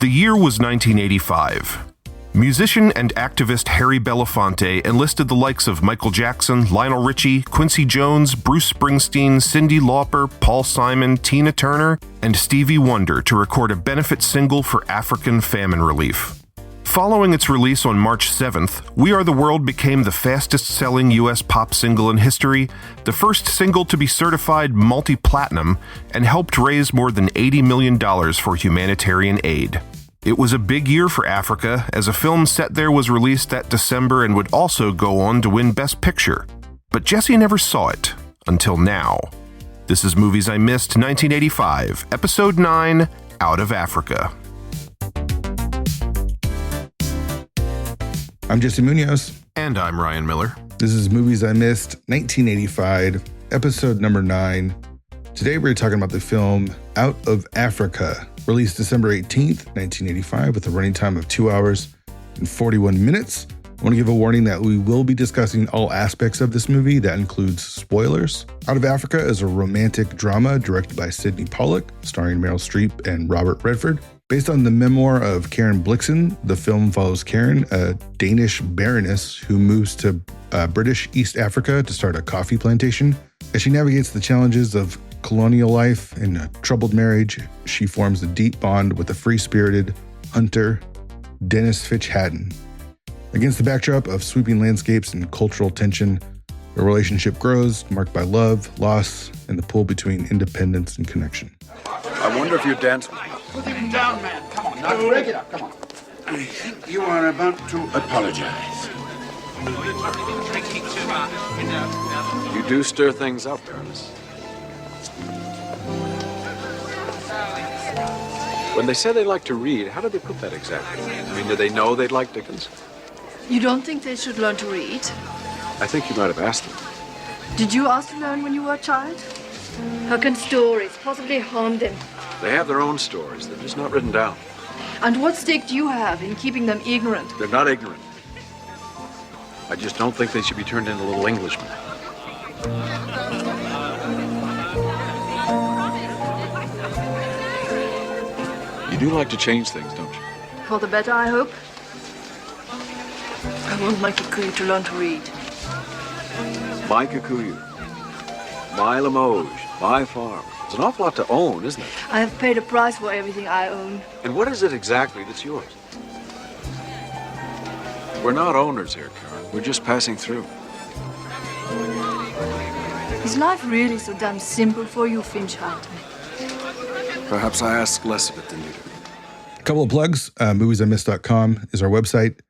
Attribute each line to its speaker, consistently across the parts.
Speaker 1: The year was 1985. Musician and activist Harry Belafonte enlisted the likes of Michael Jackson, Lionel Richie, Quincy Jones, Bruce Springsteen, Cyndi Lauper, Paul Simon, Tina Turner, and Stevie Wonder to record a benefit single for African famine relief. Following its release on March 7th, We Are the World became the fastest-selling U.S. pop single in history, the first single to be certified multi-platinum, and helped raise more than $80 million for humanitarian aid. It was a big year for Africa, as a film set there was released that December and would also go on to win Best Picture. But Jesse never saw it, until now. This is Movies I Missed 1985, Episode 9, Out of Africa.
Speaker 2: I'm Jesse Munoz.
Speaker 1: And I'm Ryan Miller.
Speaker 2: This is Movies I Missed 1985, Episode number 9. Today we're talking about the film Out of Africa, released December 18th, 1985, with a running time of 2 hours and 41 minutes. I want to give a warning that we will be discussing all aspects of this movie. That includes spoilers. Out of Africa is a romantic drama directed by Sydney Pollack, starring Meryl Streep and Robert Redford. Based on the memoir of Karen Blixen, the film follows Karen, a Danish baroness who moves to British East Africa to start a coffee plantation. As she navigates the challenges of colonial life and a troubled marriage, she forms a deep bond with the free-spirited hunter, Dennis Fitch Hatton. Against the backdrop of sweeping landscapes and cultural tension, the relationship grows, marked by love, loss, and the pull between independence and connection.
Speaker 3: I wonder if you dance with me.
Speaker 4: Put him down, man. Come on, now break it up. Come on.
Speaker 3: I think you are about to apologize. You do stir things up, Baroness. When they said they like to read, how did they put that exactly? I mean, did they know they'd like Dickens?
Speaker 5: You don't think they should learn to read?
Speaker 3: I think you might have asked them.
Speaker 5: Did you ask to learn when you were a child? How can stories possibly harm them?
Speaker 3: They have their own stories. They're just not written down.
Speaker 5: And what stake do you have in keeping them ignorant?
Speaker 3: They're not ignorant. I just don't think they should be turned into little Englishmen. You do like to change things, don't you?
Speaker 5: For the better, I hope. I want my Kikuyu to learn to read.
Speaker 3: My Kikuyu, my Limoges, my farm. It's an awful lot to own, isn't it?
Speaker 5: I have paid a price for everything I own.
Speaker 3: And what is it exactly that's yours? We're not owners here, Karen. We're just passing through.
Speaker 5: Is life really so damn simple for you, Finch Harty?
Speaker 3: Perhaps I ask less of it than you do.
Speaker 2: A couple of plugs. MoviesIMissed.com is our website.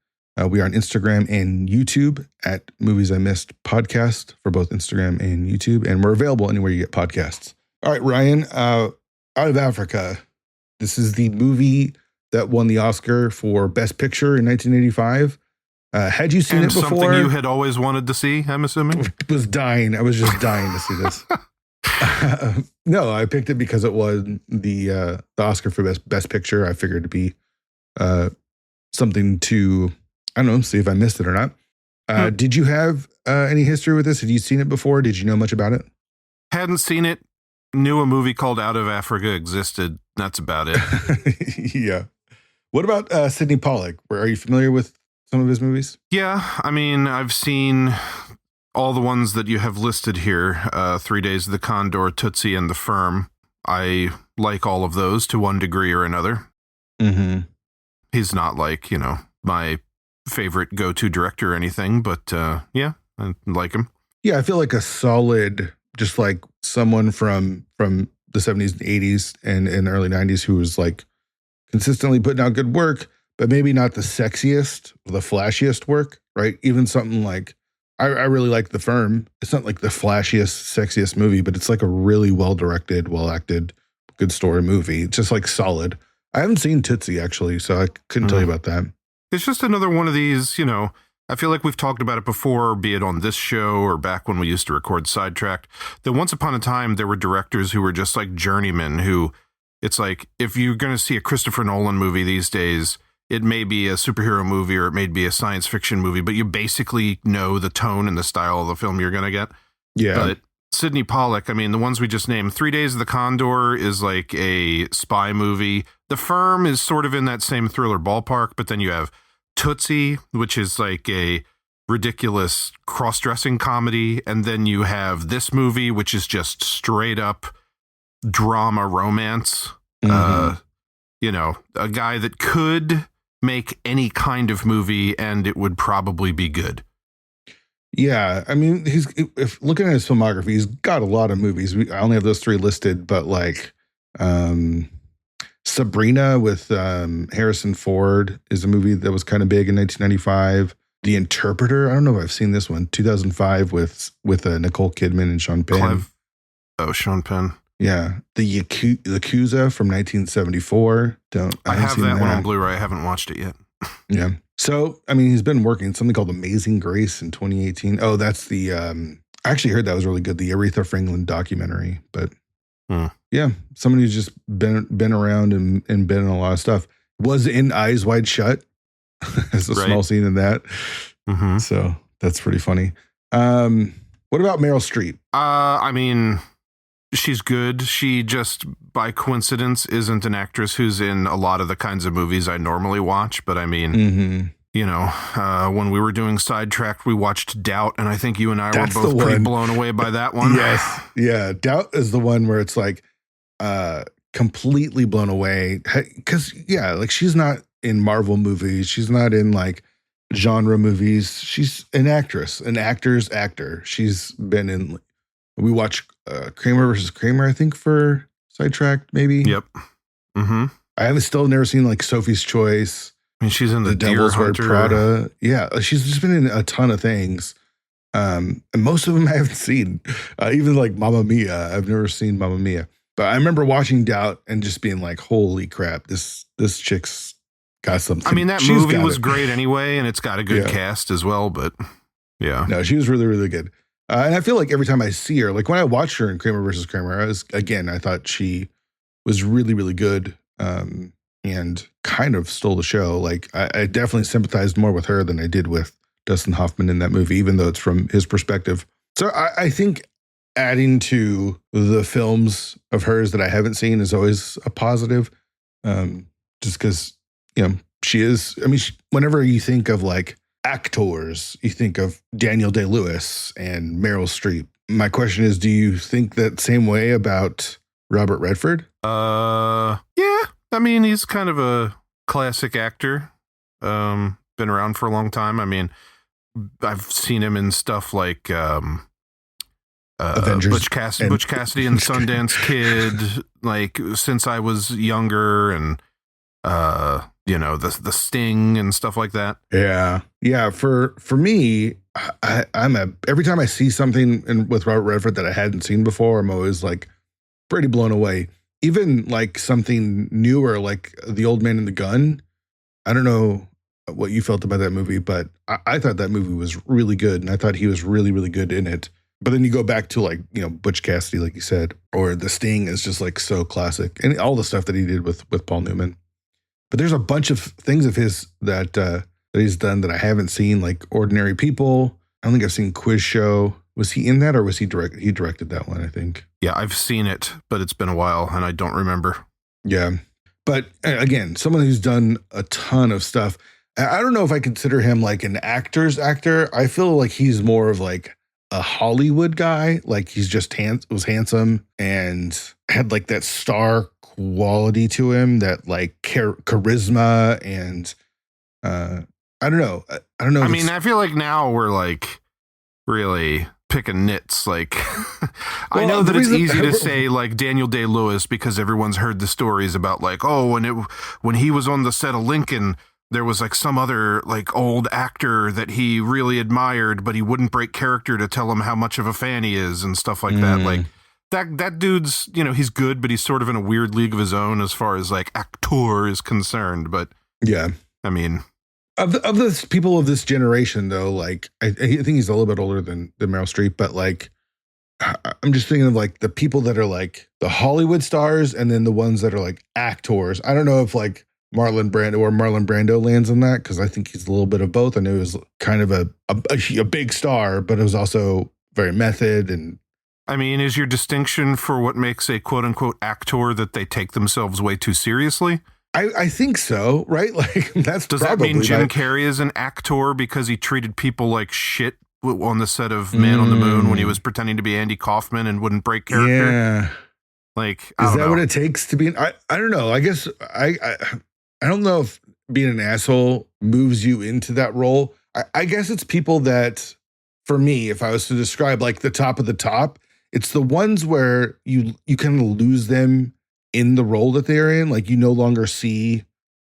Speaker 2: We are on Instagram and YouTube at Movies I Missed Podcast for both Instagram and YouTube. And we're available anywhere you get podcasts. All right, Ryan, Out of Africa. This is the movie that won the Oscar for Best Picture in 1985. Had you seen it before?
Speaker 1: Something you had always wanted to see, I'm assuming?
Speaker 2: Was dying. I was just dying to see this. No, I picked it because it won the Oscar for Best Picture. I figured it'd be something to, I don't know, see if I missed it or not. Did you have any history with this? Had you seen it before? Did you know much about it?
Speaker 1: Hadn't seen it. Knew a movie called Out of Africa existed. That's about it.
Speaker 2: Yeah. What about Sydney Pollack? Are you familiar with some of his movies?
Speaker 1: Yeah, I mean, I've seen all the ones that you have listed here. 3 Days of the Condor, Tootsie, and The Firm. I like all of those to one degree or another.
Speaker 2: Mm-hmm.
Speaker 1: He's not like, my favorite go-to director or anything, but yeah, I like him.
Speaker 2: Yeah, I feel like a solid, just like someone from the 70s and 80s and in the early 90s who was like consistently putting out good work, but maybe not the sexiest, the flashiest work, right? Even something like, I really like The Firm. It's not like the flashiest, sexiest movie, but it's like a really well-directed, well-acted, good story movie. It's just like solid. I haven't seen Tootsie actually, so I couldn't tell you about that.
Speaker 1: It's just another one of these, I feel like we've talked about it before, be it on this show or back when we used to record Sidetracked, that once upon a time there were directors who were just like journeymen who, it's like, if you're going to see a Christopher Nolan movie these days, it may be a superhero movie or it may be a science fiction movie, but you basically know the tone and the style of the film you're going to get.
Speaker 2: Yeah.
Speaker 1: But Sidney Pollack, I mean, the ones we just named, 3 Days of the Condor is like a spy movie. The Firm is sort of in that same thriller ballpark, but then you have Tootsie, which is like a ridiculous cross-dressing comedy, and then you have this movie, which is just straight up drama romance. You know, a guy that could make any kind of movie and it would probably be good.
Speaker 2: Yeah, I mean, if looking at his filmography, he's got a lot of movies. I only have those 3 listed, but like Sabrina with Harrison Ford is a movie that was kind of big in 1995. The Interpreter, I don't know if I've seen this one, 2005 with Nicole Kidman and Sean Penn.
Speaker 1: Sean Penn.
Speaker 2: Yeah, the Yakuza from 1974.
Speaker 1: I have that one on Blu-ray. I haven't watched it yet.
Speaker 2: Yeah. So, I mean, he's been working something called Amazing Grace in 2018. Oh, that's the, I actually heard that was really good. The Aretha Franklin documentary, but yeah, somebody who's just been around and been in a lot of stuff. Was in Eyes Wide Shut. There's a small scene in that. So that's pretty funny. What about Meryl Streep?
Speaker 1: I mean, she's good. She just, by coincidence, isn't an actress who's in a lot of the kinds of movies I normally watch. But I mean, you know, when we were doing Sidetracked, we watched Doubt, and I think you and I were both pretty blown away by that one.
Speaker 2: Yes. Yeah. Doubt is the one where it's like completely blown away. Because, yeah, like she's not in Marvel movies. She's not in like genre movies. She's an actress, an actor's actor. She's been in, we watched Kramer versus Kramer, I think, for Sidetracked, maybe.
Speaker 1: Yep.
Speaker 2: I have still never seen like Sophie's Choice.
Speaker 1: I mean, she's in the
Speaker 2: Devil's Wear Prada. Yeah, she's just been in a ton of things. And most of them I haven't seen. Even like Mamma Mia. I've never seen Mamma Mia. But I remember watching Doubt and just being like, holy crap, this chick's got something.
Speaker 1: I mean, that movie was great anyway, and it's got a good cast as well, but yeah.
Speaker 2: No, she was really, really good. And I feel like every time I see her, like when I watched her in Kramer versus Kramer, I thought she was really, really good and kind of stole the show. Like I definitely sympathized more with her than I did with Dustin Hoffman in that movie, even though it's from his perspective. So I think adding to the films of hers that I haven't seen is always a positive, just because, you know, she is, I mean, whenever you think of like actors, you think of Daniel Day-Lewis and Meryl Streep. My question is, do you think that same way about Robert Redford?
Speaker 1: Yeah. I mean, he's kind of a classic actor. Been around for a long time. I mean, I've seen him in stuff like
Speaker 2: Avengers
Speaker 1: Butch Cassidy and the Sundance Kid, like since I was younger, and you know, the Sting and stuff like that.
Speaker 2: Yeah. For me, every time I see something with Robert Redford that I hadn't seen before, I'm always like pretty blown away. Even like something newer, like The Old Man and the Gun. I don't know what you felt about that movie, but I thought that movie was really good, and I thought he was really, really good in it. But then you go back to like, you know, Butch Cassidy, like you said, or The Sting is just like so classic, and all the stuff that he did with Paul Newman. But there's a bunch of things of his that he's done that I haven't seen, like Ordinary People. I don't think I've seen Quiz Show. Was he in that, or was he directed that one, I think? Yeah,
Speaker 1: I've seen it, but it's been a while and I don't remember.
Speaker 2: Yeah. But again, someone who's done a ton of stuff. I don't know if I consider him like an actor's actor. I feel like he's more of like a Hollywood guy. Like he's just was handsome and had like that star quality to him, that like charisma, and I don't know.
Speaker 1: I mean, I feel like now we're like really picking nits. Like, I know that it's easy to say like Daniel Day-Lewis because everyone's heard the stories about like, oh, when he was on the set of Lincoln, there was like some other like old actor that he really admired, but he wouldn't break character to tell him how much of a fan he is and stuff like that. Like that dude's, you know, he's good, but he's sort of in a weird league of his own as far as like actor is concerned. But
Speaker 2: yeah,
Speaker 1: I mean,
Speaker 2: of the people of this generation, though, like I think he's a little bit older than Meryl Streep, but like I'm just thinking of like the people that are like the Hollywood stars, and then the ones that are like actors. I don't know if like Marlon Brando lands on that, because I think he's a little bit of both. I know he was kind of a big star, but it was also very method and
Speaker 1: I mean, is your distinction for what makes a quote-unquote actor that they take themselves way too seriously?
Speaker 2: I think so, right? Like, that's
Speaker 1: Does that mean Jim Carrey is an actor because he treated people like shit on the set of Man on the Moon when he was pretending to be Andy Kaufman and wouldn't break character?
Speaker 2: Yeah.
Speaker 1: Like,
Speaker 2: is that what it takes to be I don't know. I guess I don't know if being an asshole moves you into that role. I guess it's people that, for me, if I was to describe like the top of the top, it's the ones where you kind of lose them in the role that they're in. Like, you no longer see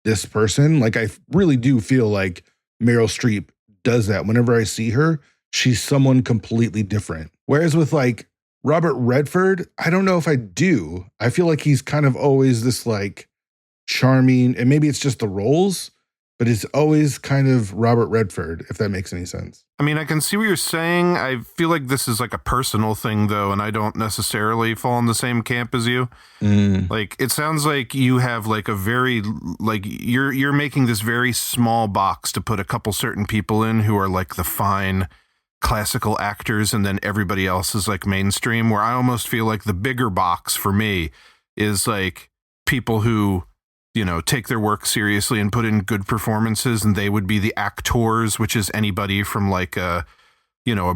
Speaker 2: this person. Like, I really do feel like Meryl Streep does that. Whenever I see her, she's someone completely different. Whereas with like Robert Redford, I don't know if I do. I feel like he's kind of always this like charming, and maybe it's just the roles, but it's always kind of Robert Redford, if that makes any sense.
Speaker 1: I mean, I can see what you're saying. I feel like this is like a personal thing, though, and I don't necessarily fall in the same camp as you. Like, it sounds like you have like a very, like, you're making this very small box to put a couple certain people in who are like the fine classical actors, and then everybody else is like mainstream, where I almost feel like the bigger box for me is like people who, you know, take their work seriously and put in good performances, and they would be the actors, which is anybody from like a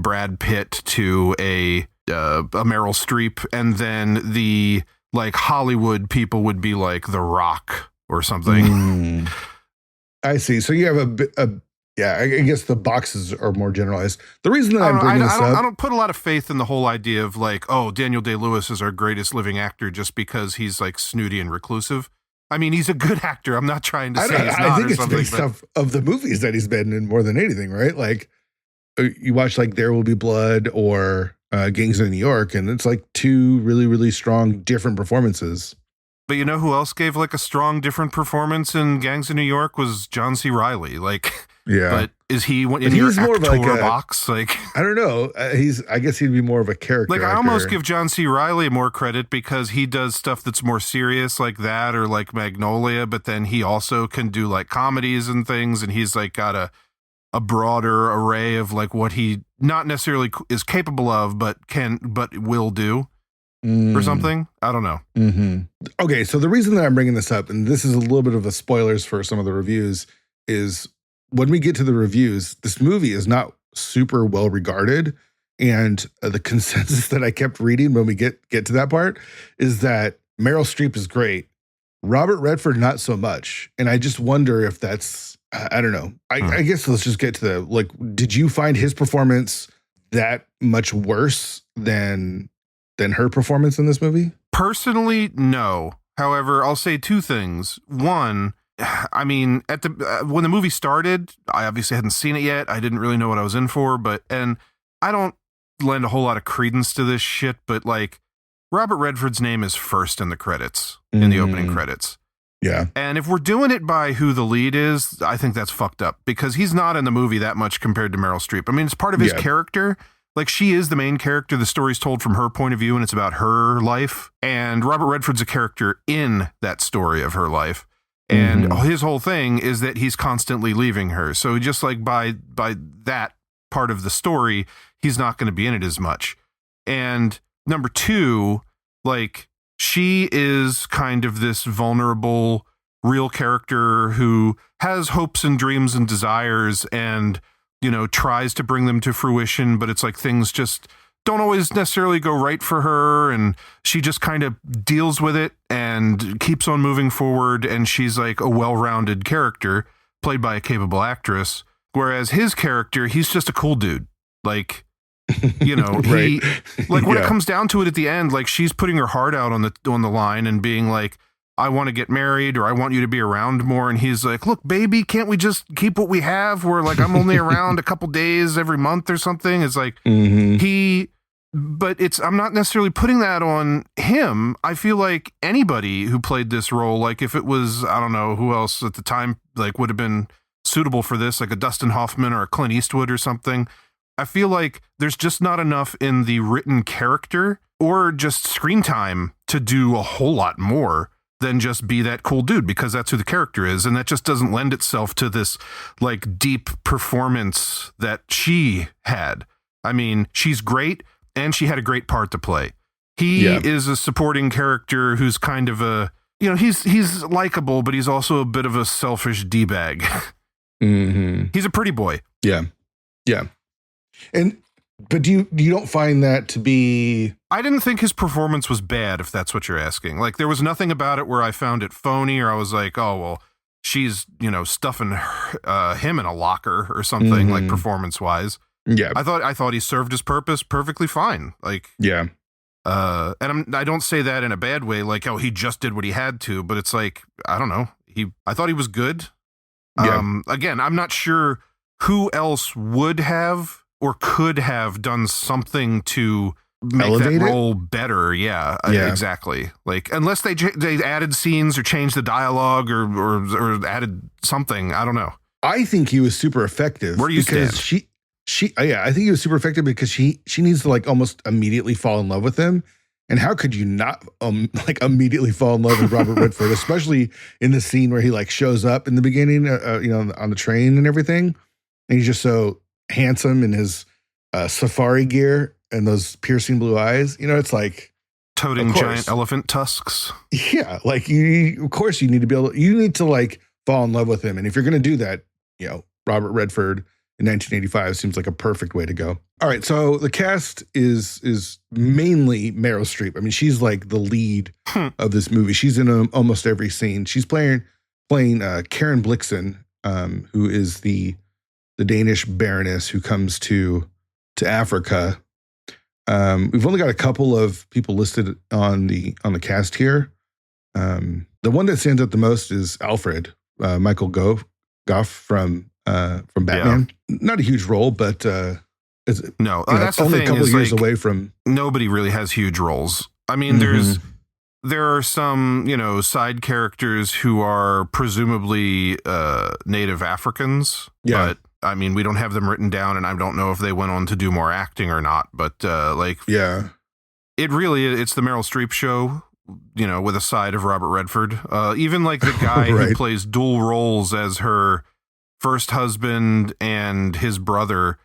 Speaker 1: Brad Pitt to a Meryl Streep, and then the like Hollywood people would be like The Rock or something.
Speaker 2: I see. So you have I guess the boxes are more generalized. The reason that I'm bringing this up,
Speaker 1: I don't put a lot of faith in the whole idea of like, oh, Daniel Day-Lewis is our greatest living actor just because he's like snooty and reclusive. I mean, he's a good actor. I'm not trying to say he's not.
Speaker 2: I think
Speaker 1: or
Speaker 2: it's
Speaker 1: something,
Speaker 2: based off of the movies that he's been in more than anything, right? Like, you watch like There Will Be Blood or Gangs of New York, and it's like two really, really strong, different performances.
Speaker 1: But you know who else gave like a strong, different performance in Gangs of New York was John C. Reilly. Like,
Speaker 2: yeah.
Speaker 1: But is he in your actor box? Like,
Speaker 2: I don't know. I guess he'd be more of a character.
Speaker 1: Like, I almost give John C. Reilly more credit because he does stuff that's more serious like that, or like Magnolia, but then he also can do like comedies and things, and he's like got a broader array of like what he not necessarily is capable of, but will do. Or something. I don't know.
Speaker 2: Okay, so the reason that I'm bringing this up, and this is a little bit of a spoilers for some of the reviews, is when we get to the reviews, this movie is not super well regarded, and the consensus that I kept reading when we get to that part is that Meryl Streep is great, Robert Redford not so much, and I just wonder if that's I don't know. I guess let's just get to the like. Did you find his performance that much worse than her performance in this movie?
Speaker 1: Personally, no. However, I'll say two things. One, I mean, at the when the movie started, I obviously hadn't seen it yet. I didn't really know what I was in for, and I don't lend a whole lot of credence to this shit, but like Robert Redford's name is first in the credits, in the opening credits.
Speaker 2: Yeah.
Speaker 1: And if we're doing it by who the lead is, I think that's fucked up because he's not in the movie that much compared to Meryl Streep. I mean, it's part of his character. Like, she is the main character. The story's told from her point of view, and it's about her life. And Robert Redford's a character in that story of her life. And his whole thing is that he's constantly leaving her. So just like by that part of the story, he's not going to be in it as much. And number two, like, she is kind of this vulnerable, real character who has hopes and dreams and desires and, you know, tries to bring them to fruition, but it's like things just don't always necessarily go right for her, and she just kind of deals with it and keeps on moving forward, and she's like a well-rounded character played by a capable actress, whereas his character, he's just a cool dude. Like, you know,
Speaker 2: right.
Speaker 1: Like when it comes down to it at the end, like she's putting her heart out on the line and being like, I want to get married, or I want you to be around more. And he's like, look, baby, can't we just keep what we have? Where like, I'm only around a couple days every month or something. It's like but I'm not necessarily putting that on him. I feel like anybody who played this role, like if it was, I don't know who else at the time, like would have been suitable for this, like a Dustin Hoffman or a Clint Eastwood or something. I feel like there's just not enough in the written character or just screen time to do a whole lot more than just be that cool dude, because that's who the character is. And that just doesn't lend itself to this like deep performance that she had. I mean, she's great. and she had a great part to play. He is a supporting character who's kind of a, he's likable, but he's also a bit of a selfish D-bag.
Speaker 2: Mm-hmm.
Speaker 1: He's a pretty boy.
Speaker 2: Yeah. But you don't find that to be...
Speaker 1: I didn't think his performance was bad, if that's what you're asking. Like, there was nothing about it where I found it phony, or I was like, oh, well, she's, stuffing him in a locker or something, like, performance-wise.
Speaker 2: Yeah.
Speaker 1: I thought he served his purpose perfectly fine. Like,
Speaker 2: yeah.
Speaker 1: And I don't say that in a bad way, like, oh, he just did what he had to, but it's like, I don't know. I thought he was good.
Speaker 2: Yeah.
Speaker 1: Again, I'm not sure who else would have or could have done something to make
Speaker 2: Elevate
Speaker 1: that role better. Yeah, exactly. Like, unless they added scenes or changed the dialogue or added something. I don't know.
Speaker 2: I think he was super effective.
Speaker 1: Where do you
Speaker 2: stand? I think he was super effective because she needs to like almost immediately fall in love with him. And how could you not like immediately fall in love with Robert Redford, especially in the scene where he like shows up in the beginning, on the train and everything. And he's just so handsome in his safari gear and those piercing blue eyes. It's like
Speaker 1: toting giant elephant tusks.
Speaker 2: Yeah, like of course you need to like fall in love with him. And if you're going to do that, Robert Redford in 1985 seems like a perfect way to go. All right, so the cast is mainly Meryl Streep. I mean, she's like the lead of this movie. She's in almost every scene. She's playing Karen Blixen, who is the Danish baroness who comes to Africa. We've only got a couple of people listed on the cast here. The one that stands out the most is Alfred, Michael Gough from Batman. Yeah. Not a huge role, but that's
Speaker 1: only
Speaker 2: a couple of years away from.
Speaker 1: Nobody really has huge roles. I mean, there are some side characters who are presumably native Africans, but I mean, we don't have them written down, and I don't know if they went on to do more acting or not. But it's the Meryl Streep show. With a side of Robert Redford, even like the guy who plays dual roles as her first husband and his brother,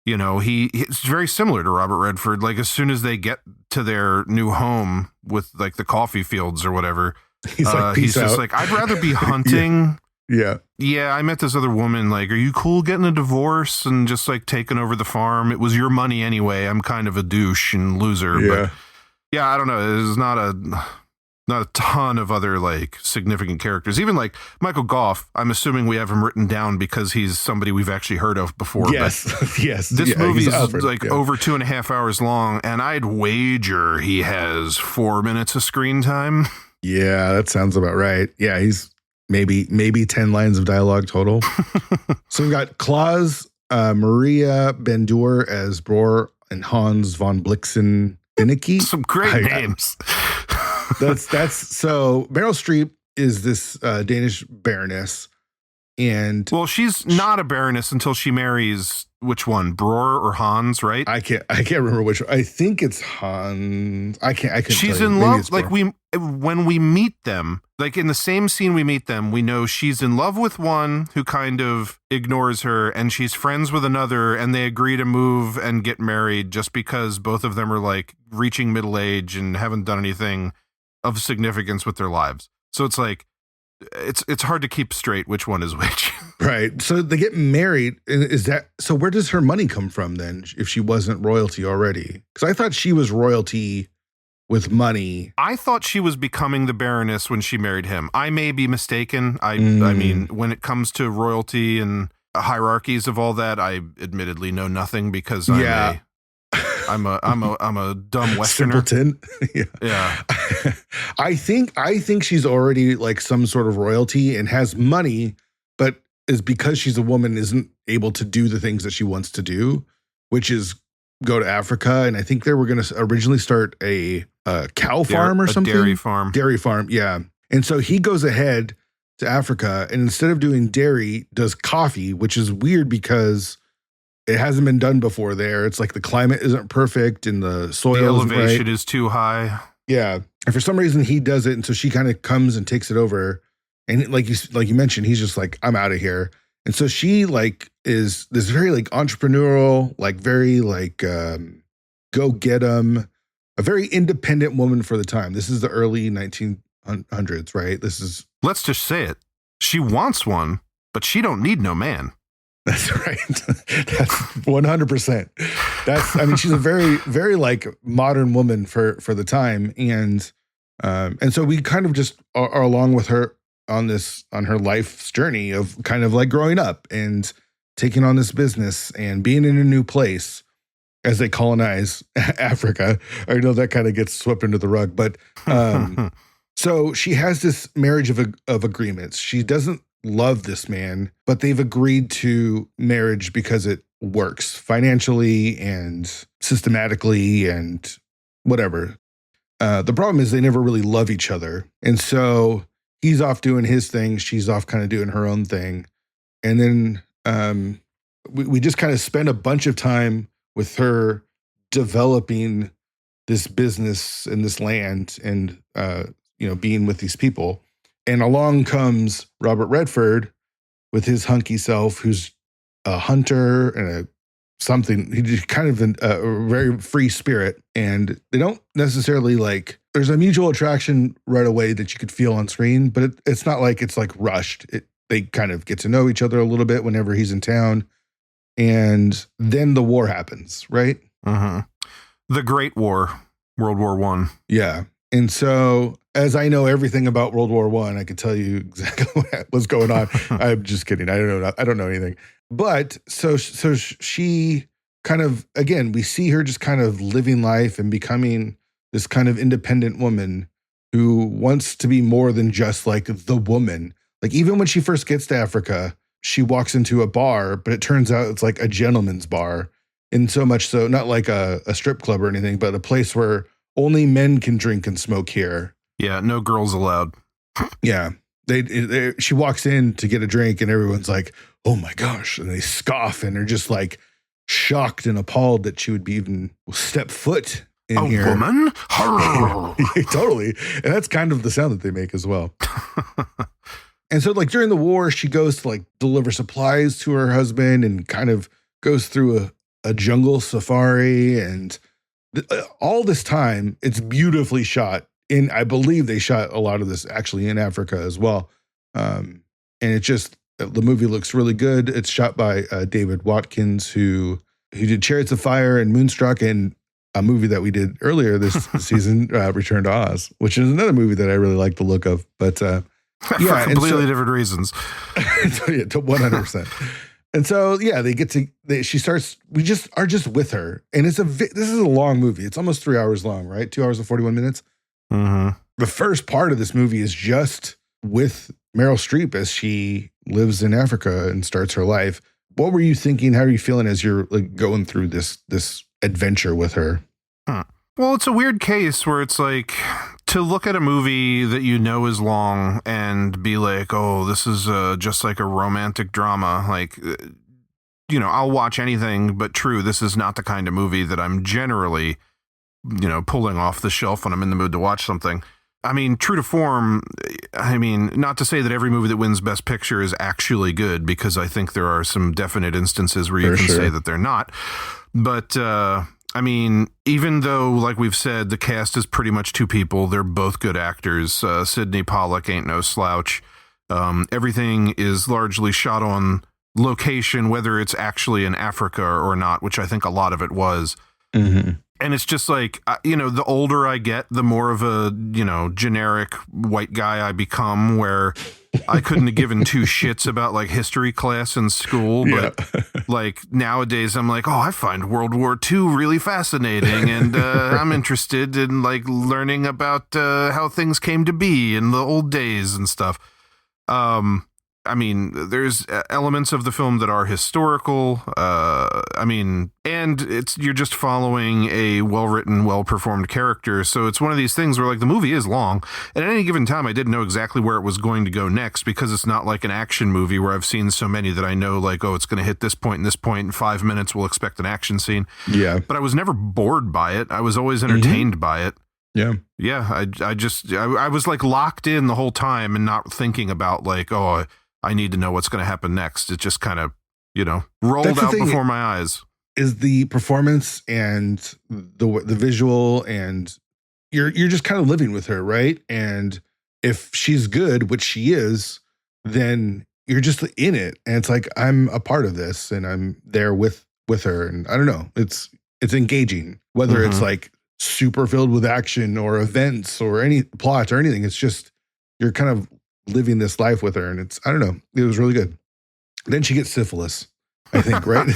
Speaker 1: it's very similar to Robert Redford. Like, as soon as they get to their new home with like the coffee fields or whatever, he's just like, I'd rather be hunting. Yeah. I met this other woman. Like, are you cool getting a divorce and just like taking over the farm? It was your money anyway. I'm kind of a douche and loser.
Speaker 2: Yeah.
Speaker 1: But yeah, I don't know. There's not a ton of other like significant characters. Even like Michael Gough, I'm assuming we have him written down because he's somebody we've actually heard of before.
Speaker 2: Yes, yes.
Speaker 1: This movie is over 2.5 hours long, and I'd wager he has 4 minutes of screen time.
Speaker 2: Yeah, that sounds about right. Yeah, he's maybe 10 lines of dialogue total. So we've got Klaus Maria Bendur as Bror and Hans von Blixen.
Speaker 1: Some great names.
Speaker 2: That's so Meryl Streep is this Danish baroness, and
Speaker 1: she's not a baroness until she marries which one, Bror or Hans, right?
Speaker 2: I can't remember which. I think it's Hans. I can't.
Speaker 1: She's in love. Like when we meet them, like in the same scene we meet them, we know she's in love with one who kind of ignores her, and she's friends with another, and they agree to move and get married just because both of them are like reaching middle age and haven't done anything of significance with their lives. So it's like it's hard to keep straight which one is which.
Speaker 2: Right. So they get married. So where does her money come from then, if she wasn't royalty already? Because I thought she was royalty with money.
Speaker 1: I thought she was becoming the Baroness when she married him. I may be mistaken. I mean, when it comes to royalty and hierarchies of all that, I admittedly know nothing because I'm a dumb Westerner.
Speaker 2: Simpleton.
Speaker 1: Yeah.
Speaker 2: I think she's already like some sort of royalty and has money, but is because she's a woman isn't able to do the things that she wants to do, which is go to Africa. And I think they were going to originally start a cow farm or something.
Speaker 1: Dairy farm.
Speaker 2: Dairy farm. Yeah. And so he goes ahead to Africa and instead of doing dairy, does coffee, which is weird because it hasn't been done before there. It's like the climate isn't perfect and the soil
Speaker 1: the elevation is too high.
Speaker 2: Yeah. And for some reason he does it. And so she kind of comes and takes it over. And like you mentioned, he's just like, I'm out of here. And so she like is this very like entrepreneurial, like very like go get him, a very independent woman for the time. This is the early 1900s, right? This is.
Speaker 1: Let's just say it. She wants one, but she don't need no man.
Speaker 2: That's right. That's 100%. I mean, she's a very, very like modern woman for the time. And so we kind of just are along with her on her life's journey of kind of like growing up and taking on this business and being in a new place as they colonize Africa. I know that kind of gets swept under the rug, but so she has this marriage of agreements. She doesn't love this man, but they've agreed to marriage because it works financially and systematically and whatever. The problem is they never really love each other. And so he's off doing his thing. She's off kind of doing her own thing. And then we just kind of spend a bunch of time with her developing this business and this land and, being with these people. And along comes Robert Redford with his hunky self, who's a hunter and he's kind of a very free spirit. And they don't necessarily there's a mutual attraction right away that you could feel on screen, but it's not like it's like rushed. They kind of get to know each other a little bit whenever he's in town. And then the war happens, right?
Speaker 1: Uh-huh. The Great War, World War I.
Speaker 2: Yeah. And so, as I know everything about World War I could tell you exactly what was going on. I'm just kidding. I don't know anything. But so she kind of, again, we see her just kind of living life and becoming this kind of independent woman who wants to be more than just like the woman. Like even when she first gets to Africa, she walks into a bar, but it turns out it's like a gentleman's bar. And so much so, not like a strip club or anything, but a place where only men can drink and smoke here.
Speaker 1: Yeah, no girls allowed.
Speaker 2: Yeah. She walks in to get a drink and everyone's like, oh my gosh. And they scoff and they're just like shocked and appalled that she would be even step foot in here.
Speaker 1: A woman?
Speaker 2: Totally. And that's kind of the sound that they make as well. And so like during the war, she goes to like deliver supplies to her husband and kind of goes through a jungle safari. And all this time, it's beautifully shot. And I believe they shot a lot of this actually in Africa as well. And the movie looks really good. It's shot by David Watkins, who did Chariots of Fire and Moonstruck, and a movie that we did earlier this season, Return to Oz, which is another movie that I really like the look of. But yeah,
Speaker 1: for completely different reasons.
Speaker 2: So, yeah, 100%. And so, yeah, we just are just with her. And this is a long movie. It's almost 3 hours long, right? 2 hours and 41 minutes.
Speaker 1: Mm-hmm.
Speaker 2: The first part of this movie is just with Meryl Streep as she lives in Africa and starts her life. What were you thinking? How are you feeling as you're like going through this adventure with her?
Speaker 1: Well, it's a weird case where it's like to look at a movie that you know is long and be like, oh, this is just like a romantic drama. Like, I'll watch anything but true. This is not the kind of movie that I'm generally, pulling off the shelf when I'm in the mood to watch something. I mean, true to form, not to say that every movie that wins Best Picture is actually good, because I think there are some definite instances where you can say that they're not. But, even though, like we've said, the cast is pretty much two people, they're both good actors. Sidney Pollack ain't no slouch. Everything is largely shot on location, whether it's actually in Africa or not, which I think a lot of it was. Mm-hmm. And it's just like, the older I get, the more of a, generic white guy I become, where I couldn't have given two shits about like history class in school. But like nowadays I'm like, oh, I find World War II really fascinating. And I'm interested in like learning about how things came to be in the old days and stuff. There's elements of the film that are historical. And you're just following a well-written, well-performed character. So it's one of these things where like the movie is long, and at any given time I didn't know exactly where it was going to go next, because it's not like an action movie where I've seen so many that I know like, oh, it's going to hit this point and this point in 5 minutes. We'll expect an action scene. Yeah. But I was never bored by it. I was always entertained by it.
Speaker 2: Yeah.
Speaker 1: Yeah. I was like locked in the whole time and not thinking about like, oh, I need to know what's going to happen next. It just kind of, rolled out before my eyes.
Speaker 2: is the performance and the visual, and you're just kind of living with her, right? And if she's good, which she is, then you're just in it, and it's like I'm a part of this, and I'm there with her, and I don't know, it's engaging, whether it's like super filled with action or events or any plot or anything. It's just you're kind of living this life with her, and it's, I don't know, it was really good. Then she gets syphilis, I think, right? Was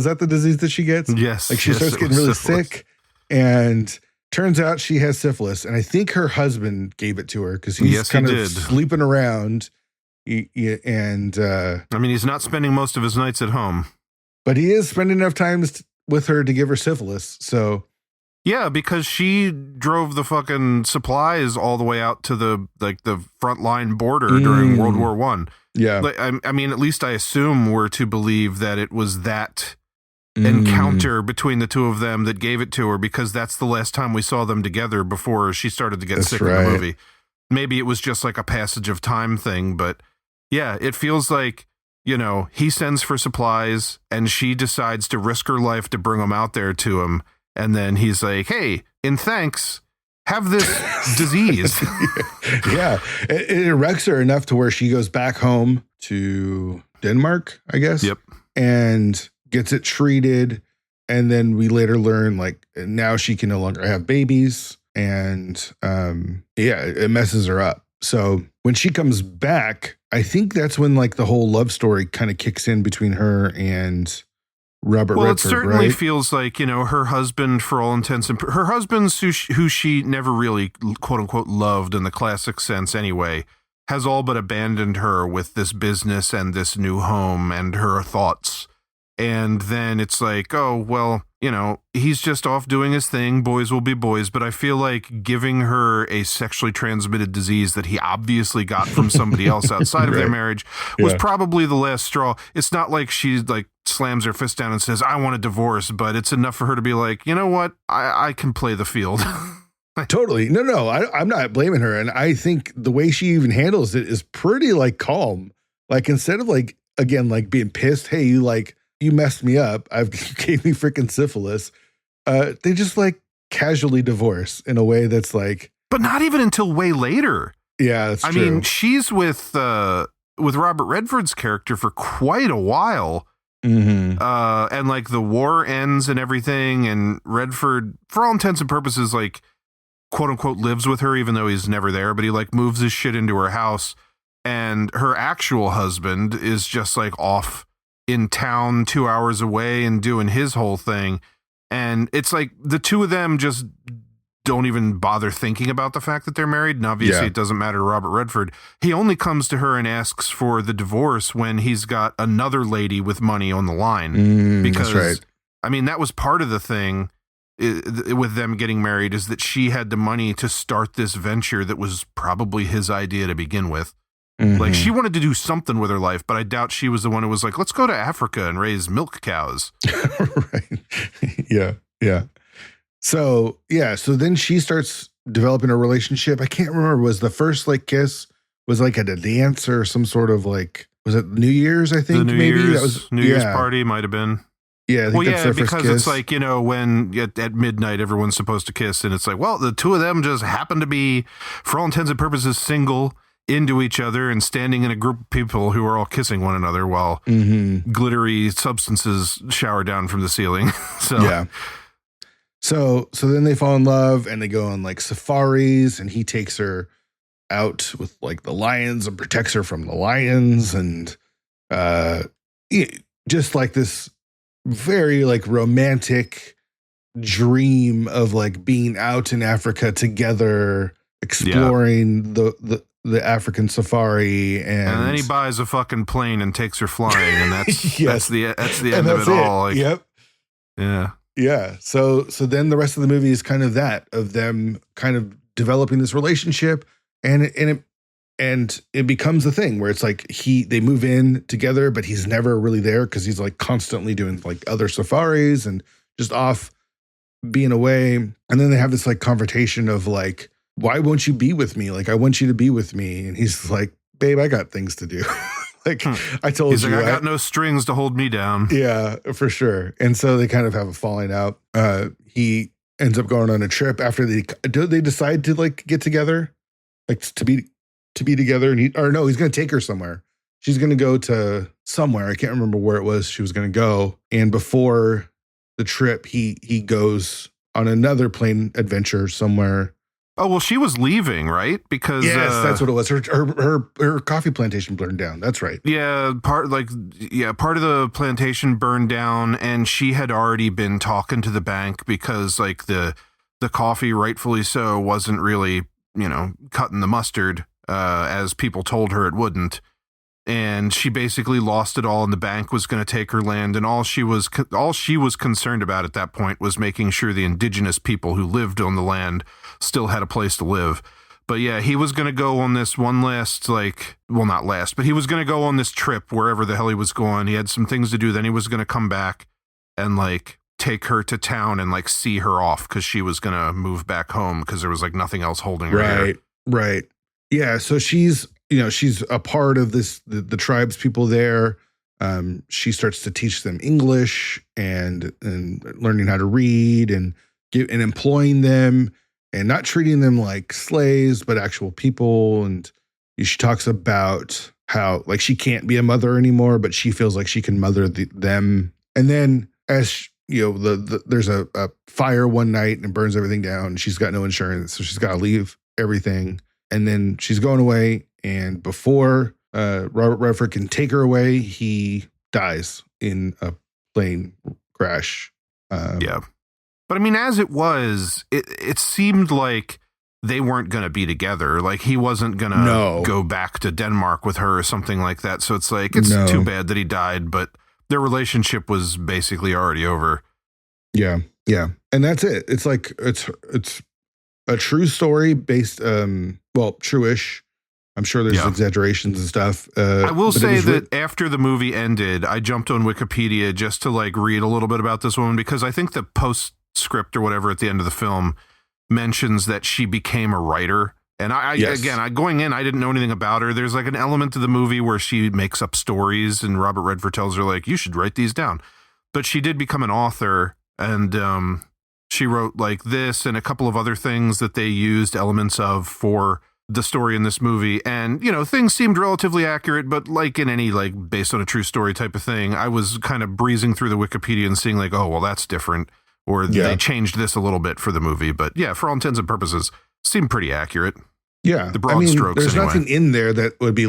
Speaker 2: that the disease that she gets?
Speaker 1: Yes.
Speaker 2: Like she starts getting really sick, and turns out she has syphilis. And I think her husband gave it to her because he's kind of sleeping around. I
Speaker 1: mean, he's not spending most of his nights at home, but
Speaker 2: he is spending enough time with her to give her syphilis. So
Speaker 1: yeah, because she drove the fucking supplies all the way out to the front line border during World War I.
Speaker 2: Yeah.
Speaker 1: I mean, at least I assume we're to believe that it was that encounter between the two of them that gave it to her, because that's the last time we saw them together before she started to get sick in the movie. Maybe it was just like a passage of time thing, but yeah, it feels like, you know, he sends for supplies and she decides to risk her life to bring them out there to him. And then he's like, hey, in thanks, have this disease.
Speaker 2: Yeah. It wrecks her enough to where she goes back home to Denmark, I guess.
Speaker 1: Yep.
Speaker 2: And gets it treated. And then we later learn, like, now she can no longer have babies. And it messes her up. So when she comes back, I think that's when, like, the whole love story kind of kicks in between her and Robert Redford,
Speaker 1: it certainly
Speaker 2: right?
Speaker 1: feels like, you know, her husband, for all intents and her husband, who she never really, quote unquote, loved in the classic sense anyway, has all but abandoned her with this business and this new home and her thoughts. And then it's like, oh, well, you know, he's just off doing his thing. Boys will be boys. But I feel like giving her a sexually transmitted disease that he obviously got from somebody else outside of their marriage was probably the last straw. It's not like she like slams her fist down and says, I want a divorce, but it's enough for her to be like, you know what? I can play the field.
Speaker 2: Totally. No, I'm not blaming her. And I think the way she even handles it is pretty like calm. Like, instead of like, again, like being pissed, hey, you messed me up. You gave me freaking syphilis. They just like casually divorce in a way that's like,
Speaker 1: but not even until way later.
Speaker 2: Yeah, that's true.
Speaker 1: I mean, she's with Robert Redford's character for quite a while. And like the war ends and everything, and Redford, for all intents and purposes, like, quote unquote, lives with her, even though he's never there, but he like moves his shit into her house, and her actual husband is just like off in town 2 hours away and doing his whole thing. And it's like the two of them just don't even bother thinking about the fact that they're married. And obviously it doesn't matter to Robert Redford. He only comes to her and asks for the divorce when he's got another lady with money on the line. Because,
Speaker 2: that's right.
Speaker 1: I mean, that was part of the thing with them getting married, is that she had the money to start this venture that was probably his idea to begin with. Like, she wanted to do something with her life, but I doubt she was the one who was like, let's go to Africa and raise milk cows.
Speaker 2: Right. Yeah. So then she starts developing a relationship. I can't remember, was the first like kiss was like at a dance or some sort of like, was it New Year's? I think
Speaker 1: New Year's party might have been.
Speaker 2: Yeah. I think that's their first
Speaker 1: because
Speaker 2: kiss.
Speaker 1: it's like, you know, when at midnight everyone's supposed to kiss, and it's like, well, the two of them just happen to be, for all intents and purposes, single, into each other, and standing in a group of people who are all kissing one another while glittery substances shower down from the ceiling.
Speaker 2: So then they fall in love, and they go on like safaris, and he takes her out with like the lions and protects her from the lions, and just like this very like romantic dream of like being out in Africa together, exploring the African safari, and
Speaker 1: then he buys a fucking plane and takes her flying, and that's that's the end of it all. Like,
Speaker 2: Yeah. So then the rest of the movie is kind of that, of them kind of developing this relationship, and it becomes a thing where it's like they move in together, but he's never really there because he's like constantly doing like other safaris and just off being away. And then they have this like confrontation of like, why won't you be with me? Like, I want you to be with me. And he's like, babe, I got things to do. Like I told
Speaker 1: He's
Speaker 2: you,
Speaker 1: like, I got no strings to hold me down.
Speaker 2: Yeah, for sure. And so they kind of have a falling out. He ends up going on a trip after they decide to like get together, like to be together. And he's going to take her somewhere. She's going to go to somewhere. I can't remember where it was she was going to go. And before the trip, he goes on another plane adventure somewhere.
Speaker 1: Oh, well, she was leaving, right? Because
Speaker 2: yes, that's what it was. Her coffee plantation burned down. That's right.
Speaker 1: Yeah, part of the plantation burned down, and she had already been talking to the bank because like the coffee, rightfully so, wasn't really, cutting the mustard as people told her it wouldn't. And she basically lost it all, and the bank was going to take her land. And all she was concerned about at that point was making sure the indigenous people who lived on the land still had a place to live. But yeah, he was going to go on this one last, not last, but he was going to go on this trip wherever the hell he was going. He had some things to do. Then he was going to come back and take her to town and see her off because she was going to move back home because there was nothing else holding her here.
Speaker 2: Right. Yeah. So she's a part of the tribes people there. She starts to teach them English and learning how to read and employing them and not treating them like slaves, but actual people. And she talks about how she can't be a mother anymore, but she feels like she can mother them. And then as there's a fire one night and it burns everything down. She's got no insurance, so she's got to leave everything. And then she's going away. And before Robert Redford can take her away, he dies in a plane crash.
Speaker 1: Yeah. But I mean, as it was, it seemed like they weren't going to be together. He wasn't going to go back to Denmark with her or something like that. So it's too bad that he died, but their relationship was basically already over.
Speaker 2: Yeah. Yeah. And that's it. It's it's a true story based, true-ish. I'm sure there's exaggerations and stuff.
Speaker 1: I will say that after the movie ended, I jumped on Wikipedia just to read a little bit about this woman because I think the postscript or whatever at the end of the film mentions that she became a writer. And going in, I didn't know anything about her. There's an element to the movie where she makes up stories and Robert Redford tells her you should write these down. But she did become an author and she wrote this and a couple of other things that they used elements of for the story in this movie. And, things seemed relatively accurate, but in any based on a true story type of thing, I was kind of breezing through the Wikipedia and seeing oh, well, that's different. Or they changed this a little bit for the movie. But yeah, for all intents and purposes, seemed pretty accurate.
Speaker 2: Yeah.
Speaker 1: The broad strokes.
Speaker 2: There's
Speaker 1: anyway.
Speaker 2: Nothing in there that would be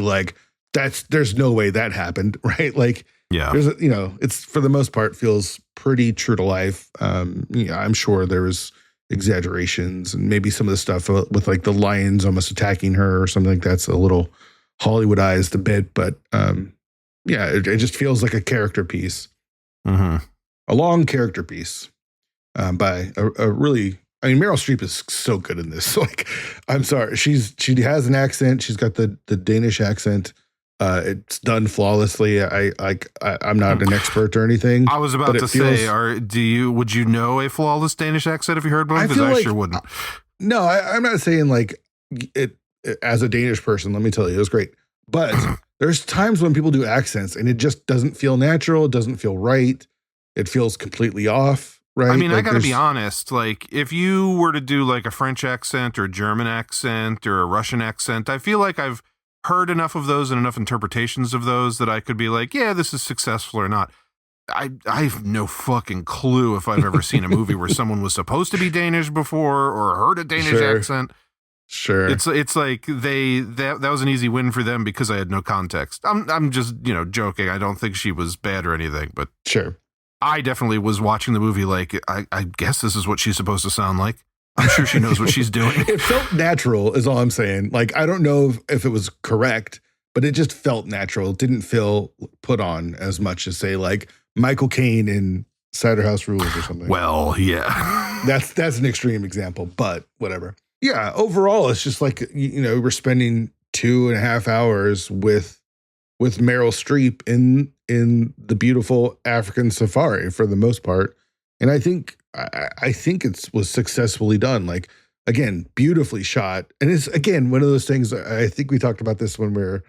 Speaker 2: there's no way that happened. Right.
Speaker 1: Yeah.
Speaker 2: There's it's for the most part feels pretty true to life. I'm sure there was exaggerations and maybe some of the stuff with the lions almost attacking her or something like that's a little Hollywoodized a bit, but it just feels like a character piece, a long character piece by a really. I mean, Meryl Streep is so good in this. I'm sorry, she has an accent. She's got the Danish accent. It's done flawlessly. I'm not an expert or anything.
Speaker 1: I was about to say, would you know a flawless Danish accent if you heard one? Because I sure wouldn't.
Speaker 2: No, I'm not saying it as a Danish person. Let me tell you, it was great. But there's times when people do accents and it just doesn't feel natural. It doesn't feel right. It feels completely off. Right.
Speaker 1: I mean, I gotta be honest. If you were to do a French accent or a German accent or a Russian accent, I feel like I've heard enough of those and enough interpretations of those that I could be yeah, this is successful or not. I have no fucking clue if I've ever seen a movie where someone was supposed to be Danish before or heard a Danish accent.
Speaker 2: Sure.
Speaker 1: It's that was an easy win for them because I had no context. I'm just, joking. I don't think she was bad or anything, but
Speaker 2: sure.
Speaker 1: I definitely was watching the movie I guess this is what she's supposed to sound like. I'm sure she knows what she's doing.
Speaker 2: It felt natural is all I'm saying. I don't know if it was correct, but it just felt natural. It didn't feel put on as much as say Michael Caine in Cider House Rules or something.
Speaker 1: Well, yeah.
Speaker 2: That's an extreme example, but whatever. Yeah, overall, it's just we're spending 2.5 hours with Meryl Streep in the beautiful African safari for the most part. And I think it was successfully done. Again, beautifully shot. And it's, again, one of those things, I think we talked about this when we were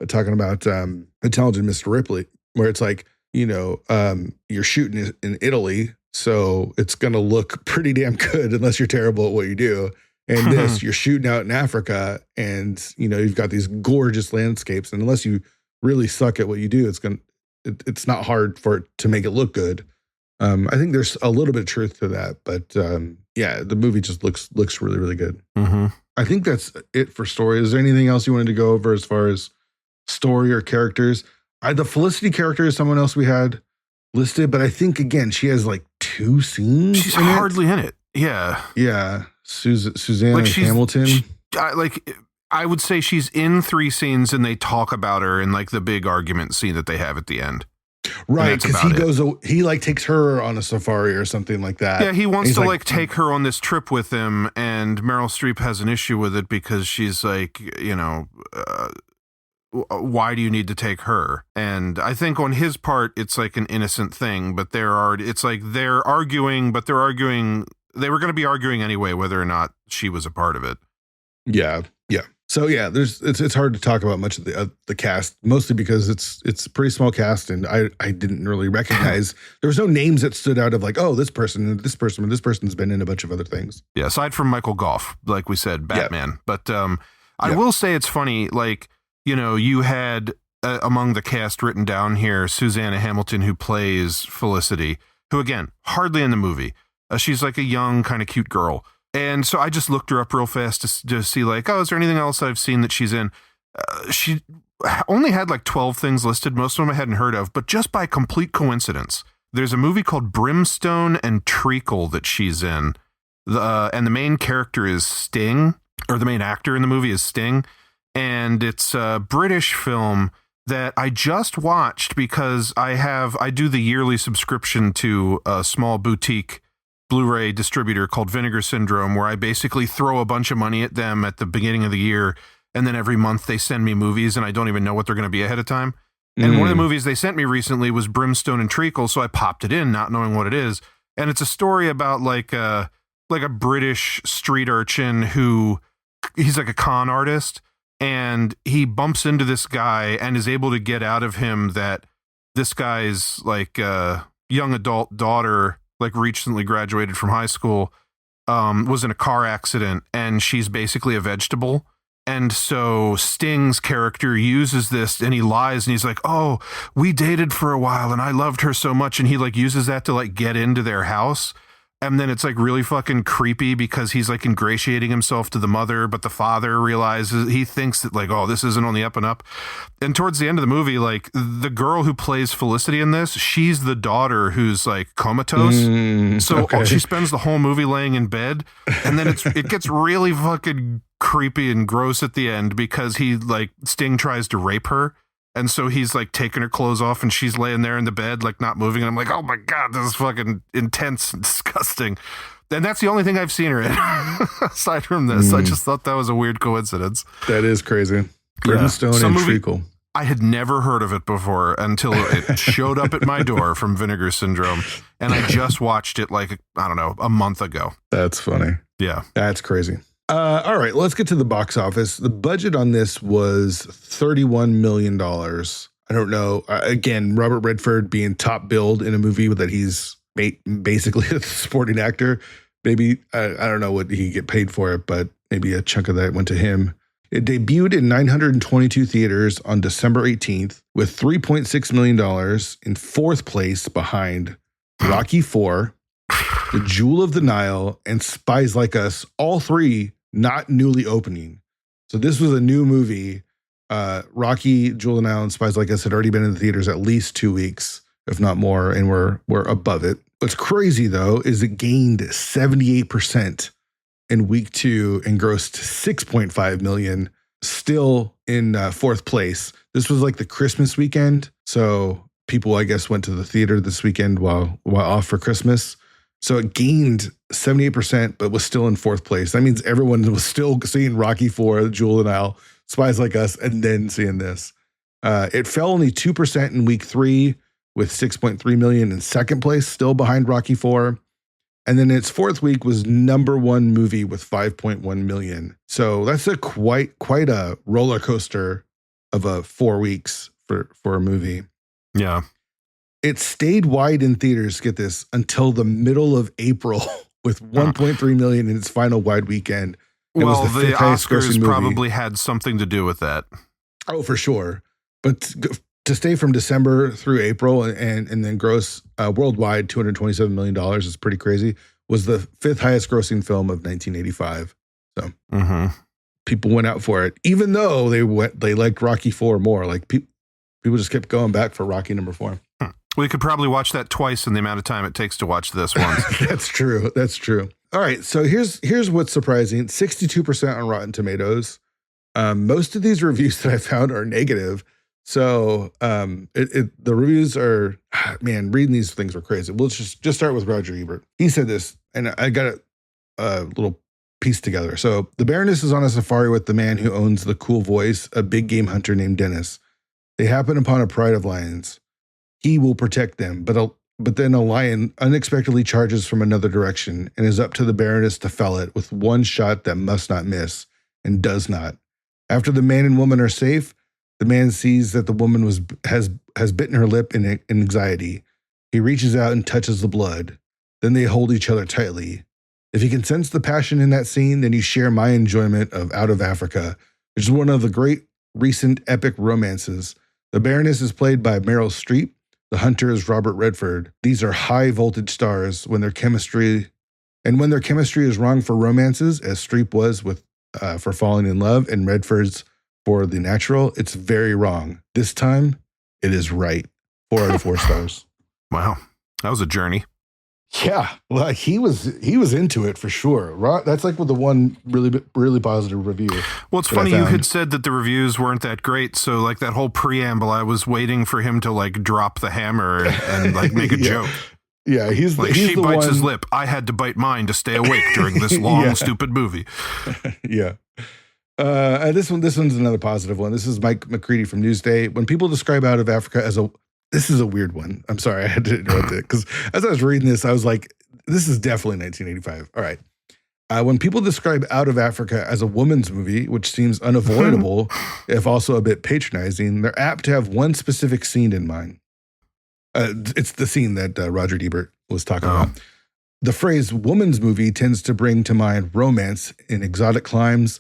Speaker 2: talking about The Talented Mr. Ripley, where it's like, you're shooting in Italy, so it's going to look pretty damn good unless you're terrible at what you do. And this, you're shooting out in Africa, and you've got these gorgeous landscapes, and unless you really suck at what you do, it's not hard for it to make it look good. I think there's a little bit of truth to that, but the movie just looks really, really good.
Speaker 1: Mm-hmm.
Speaker 2: I think that's it for story. Is there anything else you wanted to go over as far as story or characters? The Felicity character is someone else we had listed, but I think, again, she has like 2 scenes.
Speaker 1: She's hardly in it. Yeah.
Speaker 2: Yeah. Susanna Hamilton.
Speaker 1: I would say she's in 3 scenes, and they talk about her in like the big argument scene that they have at the end.
Speaker 2: Right, because he takes her on a safari or something like that.
Speaker 1: Yeah, he wants to take her on this trip with him, and Meryl Streep has an issue with it because she's like, why do you need to take her? And I think on his part, it's like an innocent thing, but they're arguing, but they're arguing. They were going to be arguing anyway whether or not she was a part of it.
Speaker 2: Yeah. So yeah, it's hard to talk about much of the cast, mostly because it's a pretty small cast, and I didn't really recognize. There was no names that stood out of like, oh, this person and this person and this person's been in a bunch of other things.
Speaker 1: Yeah, aside from Michael Gough, like we said, Batman. Yeah. But I will say it's funny, like, you had among the cast written down here Susanna Hamilton, who plays Felicity, who again hardly in the movie. She's like a young kind of cute girl. And so I just looked her up real fast to see like, oh, is there anything else I've seen that she's in? She only had like 12 things listed. Most of them I hadn't heard of, but just by complete coincidence, there's a movie called Brimstone and Treacle that she's in. And the main character is Sting, or the main actor in the movie is Sting. And it's a British film that I just watched because I do the yearly subscription to a small boutique Blu-ray distributor called Vinegar Syndrome, where I basically throw a bunch of money at them at the beginning of the year, and then every month they send me movies, and I don't even know what they're going to be ahead of time. And one of the movies they sent me recently was Brimstone and Treacle, so I popped it in, not knowing what it is. And it's a story about like a British street urchin he's like a con artist, and he bumps into this guy and is able to get out of him that this guy's like young adult daughter, like recently graduated from high school, was in a car accident, and she's basically a vegetable. And so Sting's character uses this, and he lies, and he's like, oh, we dated for a while and I loved her so much. And he like uses that to like get into their house. And then it's like really fucking creepy because he's like ingratiating himself to the mother, but the father realizes, he thinks that like, oh, this isn't on the up and up. And towards the end of the movie, like the girl who plays Felicity in this, she's the daughter who's like comatose. She spends the whole movie laying in bed, and then it gets really fucking creepy and gross at the end because Sting tries to rape her. And so he's like taking her clothes off, and she's laying there in the bed, like not moving. And I'm like, oh my God, this is fucking intense and disgusting. And that's the only thing I've seen her in aside from this. I just thought that was a weird coincidence.
Speaker 2: That is crazy. Brimstone and Treacle.
Speaker 1: I had never heard of it before until it showed up at my door from Vinegar Syndrome. And I just watched it like, I don't know, a month ago.
Speaker 2: That's funny.
Speaker 1: Yeah.
Speaker 2: That's crazy. All right, let's get to the box office. The budget on this was $31 million. I don't know. Again, Robert Redford being top billed in a movie that he's basically a supporting actor. Maybe, I don't know what he get paid for it, but maybe a chunk of that went to him. It debuted in 922 theaters on December 18th with $3.6 million in 4th place behind Rocky IV, The Jewel of the Nile, and Spies Like Us, all 3 not newly opening. So this was a new movie. Rocky, Jewel of the Nile, and Spies Like Us had already been in the theaters at least 2 weeks, if not more, and we're above it. What's crazy, though, is it gained 78% in week 2 and grossed $6.5 million, still in 4th place. This was like the Christmas weekend, so people, I guess, went to the theater this weekend while off for Christmas. So it gained 78%, but was still in 4th place. That means everyone was still seeing Rocky IV, Jewel of the Nile, Spies Like Us, and then seeing this. It fell only 2% in week 3 with $6.3 million in 2nd place, still behind Rocky IV. And then its 4th week was #1 movie with $5.1 million. So that's a quite a roller coaster of 4 weeks for a movie.
Speaker 1: Yeah.
Speaker 2: It stayed wide in theaters, get this, until the middle of April with 1.3 million in its final wide weekend. It
Speaker 1: Well,
Speaker 2: was
Speaker 1: the
Speaker 2: fifth highest
Speaker 1: Oscars
Speaker 2: grossing movie.
Speaker 1: probably had something to do with that.
Speaker 2: Oh, for sure. But to stay from December through April and then gross worldwide $227 million is pretty crazy. Was the fifth highest grossing film of 1985. So people went out for it, even though they liked Rocky IV more. Like people just kept going back for Rocky number 4.
Speaker 1: We could probably watch that twice in the amount of time it takes to watch this once.
Speaker 2: That's true. That's true. All right. So here's what's surprising. 62% on Rotten Tomatoes. Most of these reviews that I found are negative. So the reviews are, man, reading these things were crazy. We'll just start with Roger Ebert. He said this, and I got a little piece together. So the Baroness is on a safari with the man who owns the cool voice, a big game hunter named Dennis. They happen upon a pride of lions. He will protect them, but then a lion unexpectedly charges from another direction and is up to the Baroness to fell it with one shot that must not miss, and does not. After the man and woman are safe, the man sees that the woman has bitten her lip in anxiety. He reaches out and touches the blood. Then they hold each other tightly. If you can sense the passion in that scene, then you share my enjoyment of Out of Africa, which is one of the great recent epic romances. The Baroness is played by Meryl Streep. The hunter is Robert Redford. These are high voltage stars when their chemistry is wrong for romances, as Streep was with for Falling in Love and Redford's for The Natural, it's very wrong. This time, it is right. 4 out of 4 stars.
Speaker 1: Wow, that was a journey.
Speaker 2: Yeah, well, he was into it for sure. That's like with the one really positive review.
Speaker 1: Well, it's funny you had said that the reviews weren't that great, so like that whole preamble, I was waiting for him to like drop the hammer and like make a joke.
Speaker 2: Yeah, he's
Speaker 1: she
Speaker 2: the
Speaker 1: bites
Speaker 2: one...
Speaker 1: his lip. I had to bite mine to stay awake during this long, stupid movie.
Speaker 2: Yeah. This one's another positive one. This is Mike McCready from Newsday. When people describe Out of Africa as this is a weird one. I'm sorry, I had to interrupt it because as I was reading this, I was like, this is definitely 1985. All right. When people describe Out of Africa as a woman's movie, which seems unavoidable, if also a bit patronizing, they're apt to have one specific scene in mind. It's the scene that Roger Ebert was talking about. The phrase woman's movie tends to bring to mind romance in exotic climes,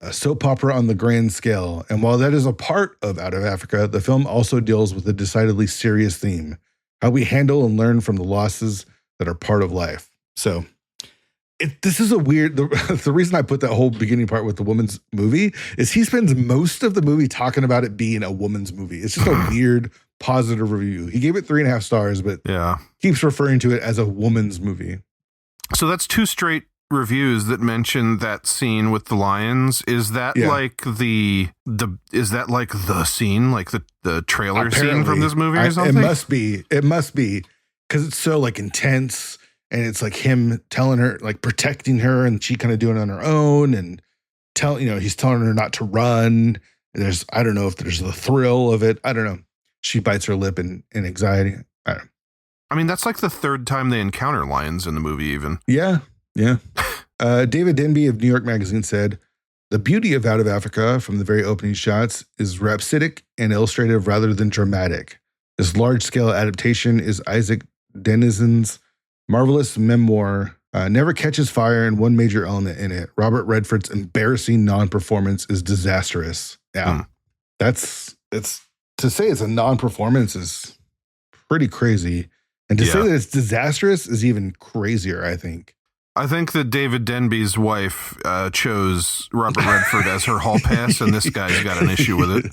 Speaker 2: a soap opera on the grand scale. And while that is a part of Out of Africa, the film also deals with a decidedly serious theme, how we handle and learn from the losses that are part of life. So this is a weird, the reason I put that whole beginning part with the woman's movie is he spends most of the movie talking about it being a woman's movie. It's just a weird positive review. He gave it 3.5 stars, but keeps referring to it as a woman's movie.
Speaker 1: So that's 2 straight reviews that mention that scene with the lions. Is that like the scene, like the trailer
Speaker 2: Apparently,
Speaker 1: scene from this movie or something?
Speaker 2: It must be because it's so like intense, and it's like him telling her, like protecting her, and she kind of doing it on her own, and he's telling her not to run. I don't know if there's the thrill of it. I don't know. She bites her lip in anxiety. I don't know.
Speaker 1: I mean, that's like the 3rd time they encounter lions in the movie even.
Speaker 2: Yeah. David Denby of New York Magazine said, the beauty of Out of Africa from the very opening shots is rhapsodic and illustrative rather than dramatic. This large-scale adaptation is Isaac Denizen's marvelous memoir, never catches fire in one major element in it. Robert Redford's embarrassing non-performance is disastrous. Yeah, it's to say it's a non-performance is pretty crazy. And to say that it's disastrous is even crazier, I think.
Speaker 1: I think that David Denby's wife chose Robert Redford as her hall pass, and this guy's got an issue with it.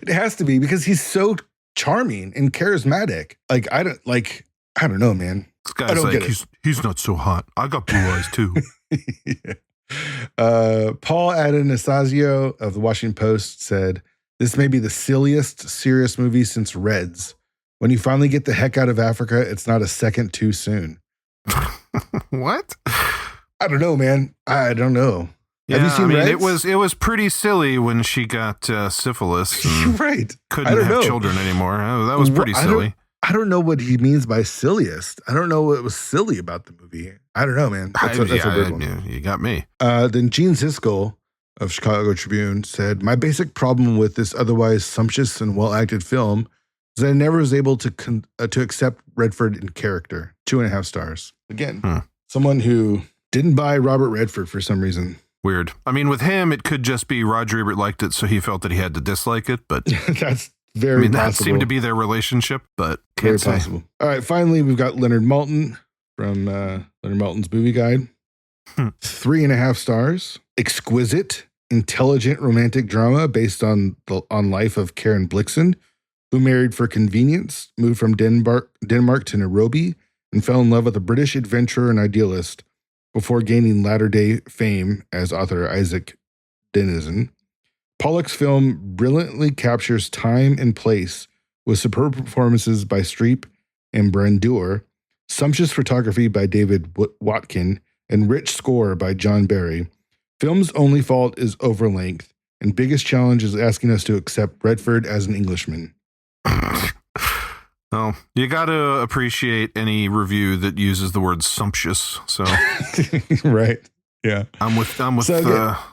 Speaker 2: It has to be because he's so charming and charismatic. Like I don't know, man.
Speaker 1: This guy's like he's not so hot. I got blue eyes too.
Speaker 2: Paul Adanastasio of the Washington Post said, "This may be the silliest serious movie since Reds. When you finally get the heck out of Africa, it's not a second too soon."
Speaker 1: What?
Speaker 2: I don't know, man. I don't know.
Speaker 1: Yeah,
Speaker 2: have you seen
Speaker 1: it
Speaker 2: Reds?
Speaker 1: was pretty silly when she got syphilis. And
Speaker 2: right.
Speaker 1: Couldn't have children anymore. That was pretty silly.
Speaker 2: I don't know what he means by silliest. I don't know what was silly about the movie. I don't know, man. That's a weird one.
Speaker 1: You got me.
Speaker 2: Then Gene Siskel of Chicago Tribune said, "My basic problem with this otherwise sumptuous and well-acted film is that I never was able to accept Redford in character." 2.5 stars. Again, someone who didn't buy Robert Redford for some reason.
Speaker 1: Weird. I mean, with him, it could just be Roger Ebert liked it, so he felt that he had to dislike it, but
Speaker 2: that's very possible.
Speaker 1: That seemed to be their relationship, but
Speaker 2: very possible. All right, finally, we've got Leonard Maltin from Leonard Maltin's Movie Guide. 3.5 stars. Exquisite, intelligent romantic drama based on life of Karen Blixen, who married for convenience, moved from Denmark to Nairobi, and fell in love with a British adventurer and idealist before gaining latter-day fame as author Isaac Denizen. Pollock's film brilliantly captures time and place with superb performances by Streep and Brandour, sumptuous photography by David Watkin, and rich score by John Barry. Film's only fault is overlength, and biggest challenge is asking us to accept Redford as an Englishman.
Speaker 1: Well, you got to appreciate any review that uses the word sumptuous. So,
Speaker 2: right, yeah,
Speaker 1: I'm with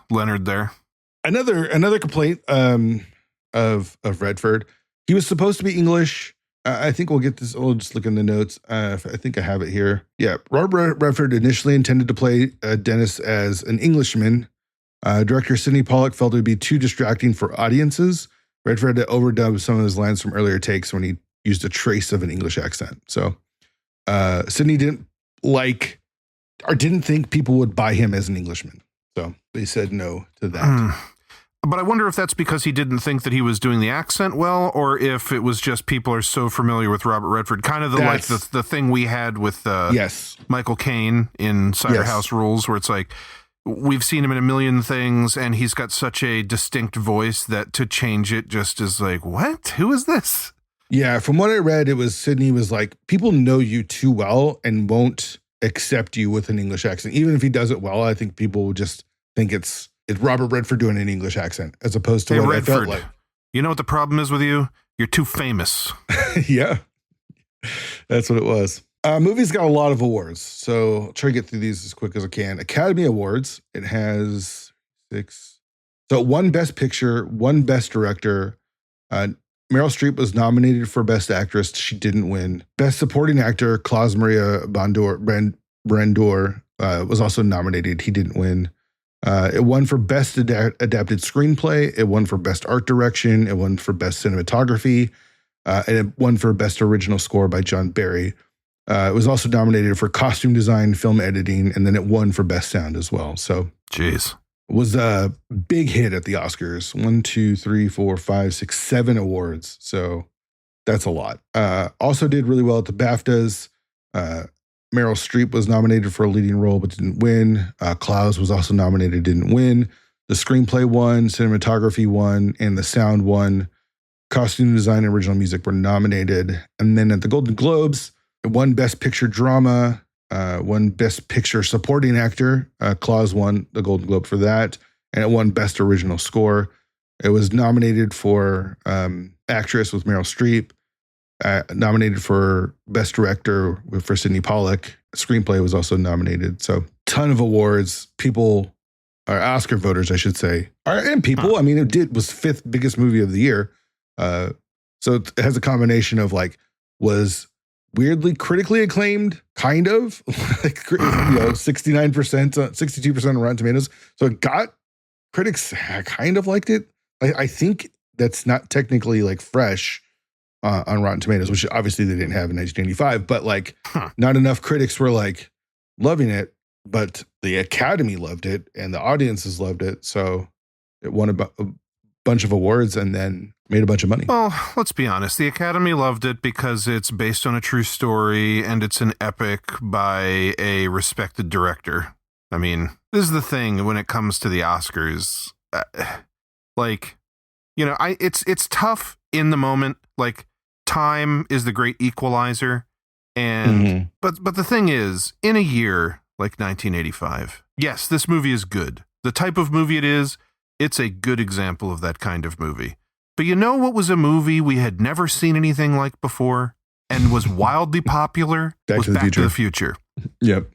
Speaker 1: Leonard there.
Speaker 2: Another complaint of Redford. He was supposed to be English. I think we'll get this. We'll just look in the notes. I think I have it here. Yeah, Robert Redford initially intended to play Dennis as an Englishman. Director Sidney Pollack felt it would be too distracting for audiences. Redford had to overdub some of his lines from earlier takes when he used a trace of an English accent. So Sidney didn't think people would buy him as an Englishman. So they said no to that.
Speaker 1: But I wonder if that's because he didn't think that he was doing the accent well, or if it was just people are so familiar with Robert Redford, kind of the thing we had with Michael Caine in Cider House Rules, where it's like, we've seen him in a million things and he's got such a distinct voice that to change it just is like, what? Who is this?
Speaker 2: Yeah, from what I read, it was Sidney was like, people know you too well and won't accept you with an English accent. Even if he does it well, I think people will just think it's Robert Redford doing an English accent as opposed to what Redford, I felt like.
Speaker 1: You know what the problem is with you? You're too famous.
Speaker 2: Yeah, that's what it was. Movie's got a lot of awards, so I'll try to get through these as quick as I can. Academy Awards, it has 6. So 1 Best Picture, 1 Best Director. Meryl Streep was nominated for Best Actress. She didn't win. Best Supporting Actor, Klaus Maria Brandour was also nominated. He didn't win. It won for Best Adapted Screenplay. It won for Best Art Direction. It won for Best Cinematography. And it won for Best Original Score by John Barry. It was also nominated for Costume Design, Film Editing, and then it won for Best Sound as well. So,
Speaker 1: jeez.
Speaker 2: It was a big hit at the Oscars. 1, 2, 3, 4, 5, 6, 7 awards. So that's a lot. Also did really well at the BAFTAs. Meryl Streep was nominated for a leading role, but didn't win. Klaus was also nominated, didn't win. The screenplay won, cinematography won, and the sound won. Costume design and original music were nominated. And then at the Golden Globes, it won Best Picture Drama, won Best Picture Supporting Actor. Klaus won the Golden Globe for that, and it won Best Original Score. It was nominated for Actress with Meryl Streep, nominated for Best Director for Sidney Pollack. Screenplay was also nominated. So ton of awards. People, or Oscar voters, I should say, and people. I mean, it was 5th biggest movie of the year. So it has a combination of was weirdly critically acclaimed, kind of, 69%, 62% on Rotten Tomatoes. So it got critics kind of liked it. I think that's not technically fresh on Rotten Tomatoes, which obviously they didn't have in 1985, but not enough critics were loving it, but the Academy loved it and the audiences loved it. So it won a bunch of awards and then made a bunch of money.
Speaker 1: Well, let's be honest. The Academy loved it because it's based on a true story and it's an epic by a respected director. I mean, this is the thing when it comes to the Oscars. It's tough in the moment. Time is the great equalizer. And but the thing is, in a year like 1985, yes, this movie is good. The type of movie it is, it's a good example of that kind of movie. But you know what was a movie we had never seen anything like before and was wildly popular?
Speaker 2: Back to the Future.
Speaker 1: Yep.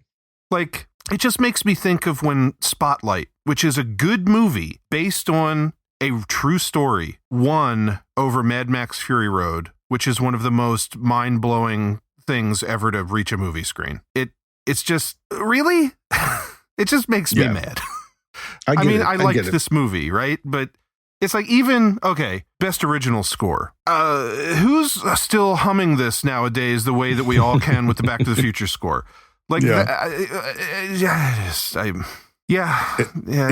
Speaker 1: it just makes me think of when Spotlight, which is a good movie based on a true story, won over Mad Max Fury Road, which is one of the most mind-blowing things ever to reach a movie screen. It's just, really? It just makes me mad. I mean, I liked this movie, right? But it's like, even, okay, best original score. Who's still humming this nowadays the way that we all can with the Back to the Future score? Like, it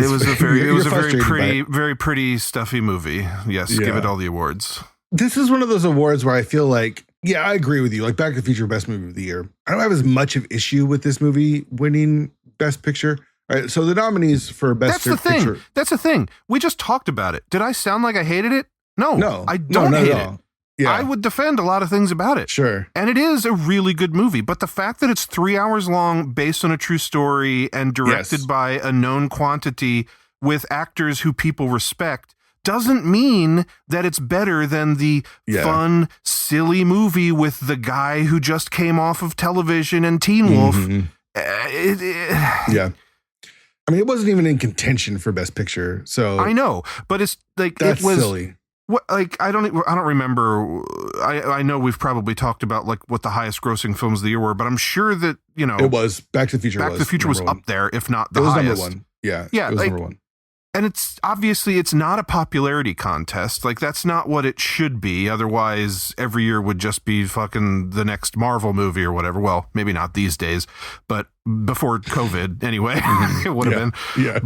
Speaker 1: was a very pretty, stuffy movie. Yes, give it all the awards.
Speaker 2: This is one of those awards where I feel like, I agree with you. Like, Back to the Future, best movie of the year. I don't have as much of issue with this movie winning Best Picture. All right, so the nominees for Best Picture.
Speaker 1: That's the thing. We just talked about it. Did I sound like I hated it? No, I don't hate it. Yeah. I would defend a lot of things about it.
Speaker 2: Sure.
Speaker 1: And it is a really good movie. But the fact that it's 3 hours long, based on a true story, and directed by a known quantity with actors who people respect, doesn't mean that it's better than the fun, silly movie with the guy who just came off of television and Teen Wolf.
Speaker 2: Yeah. I mean, it wasn't even in contention for Best Picture, so
Speaker 1: I know, but it's like,
Speaker 2: that's
Speaker 1: it was
Speaker 2: silly.
Speaker 1: What, like, I don't remember. I know we've probably talked about like what the highest grossing films of the year were, but I'm sure that,
Speaker 2: it was Back to the Future.
Speaker 1: Back to the Future was up there, if not the highest.
Speaker 2: Number one. Yeah,
Speaker 1: it was
Speaker 2: like, number one.
Speaker 1: And it's obviously, it's not a popularity contest. Like, that's not what it should be. Otherwise, every year would just be fucking the next Marvel movie or whatever. Well, maybe not these days, but before COVID, anyway, it would have been.
Speaker 2: Yeah.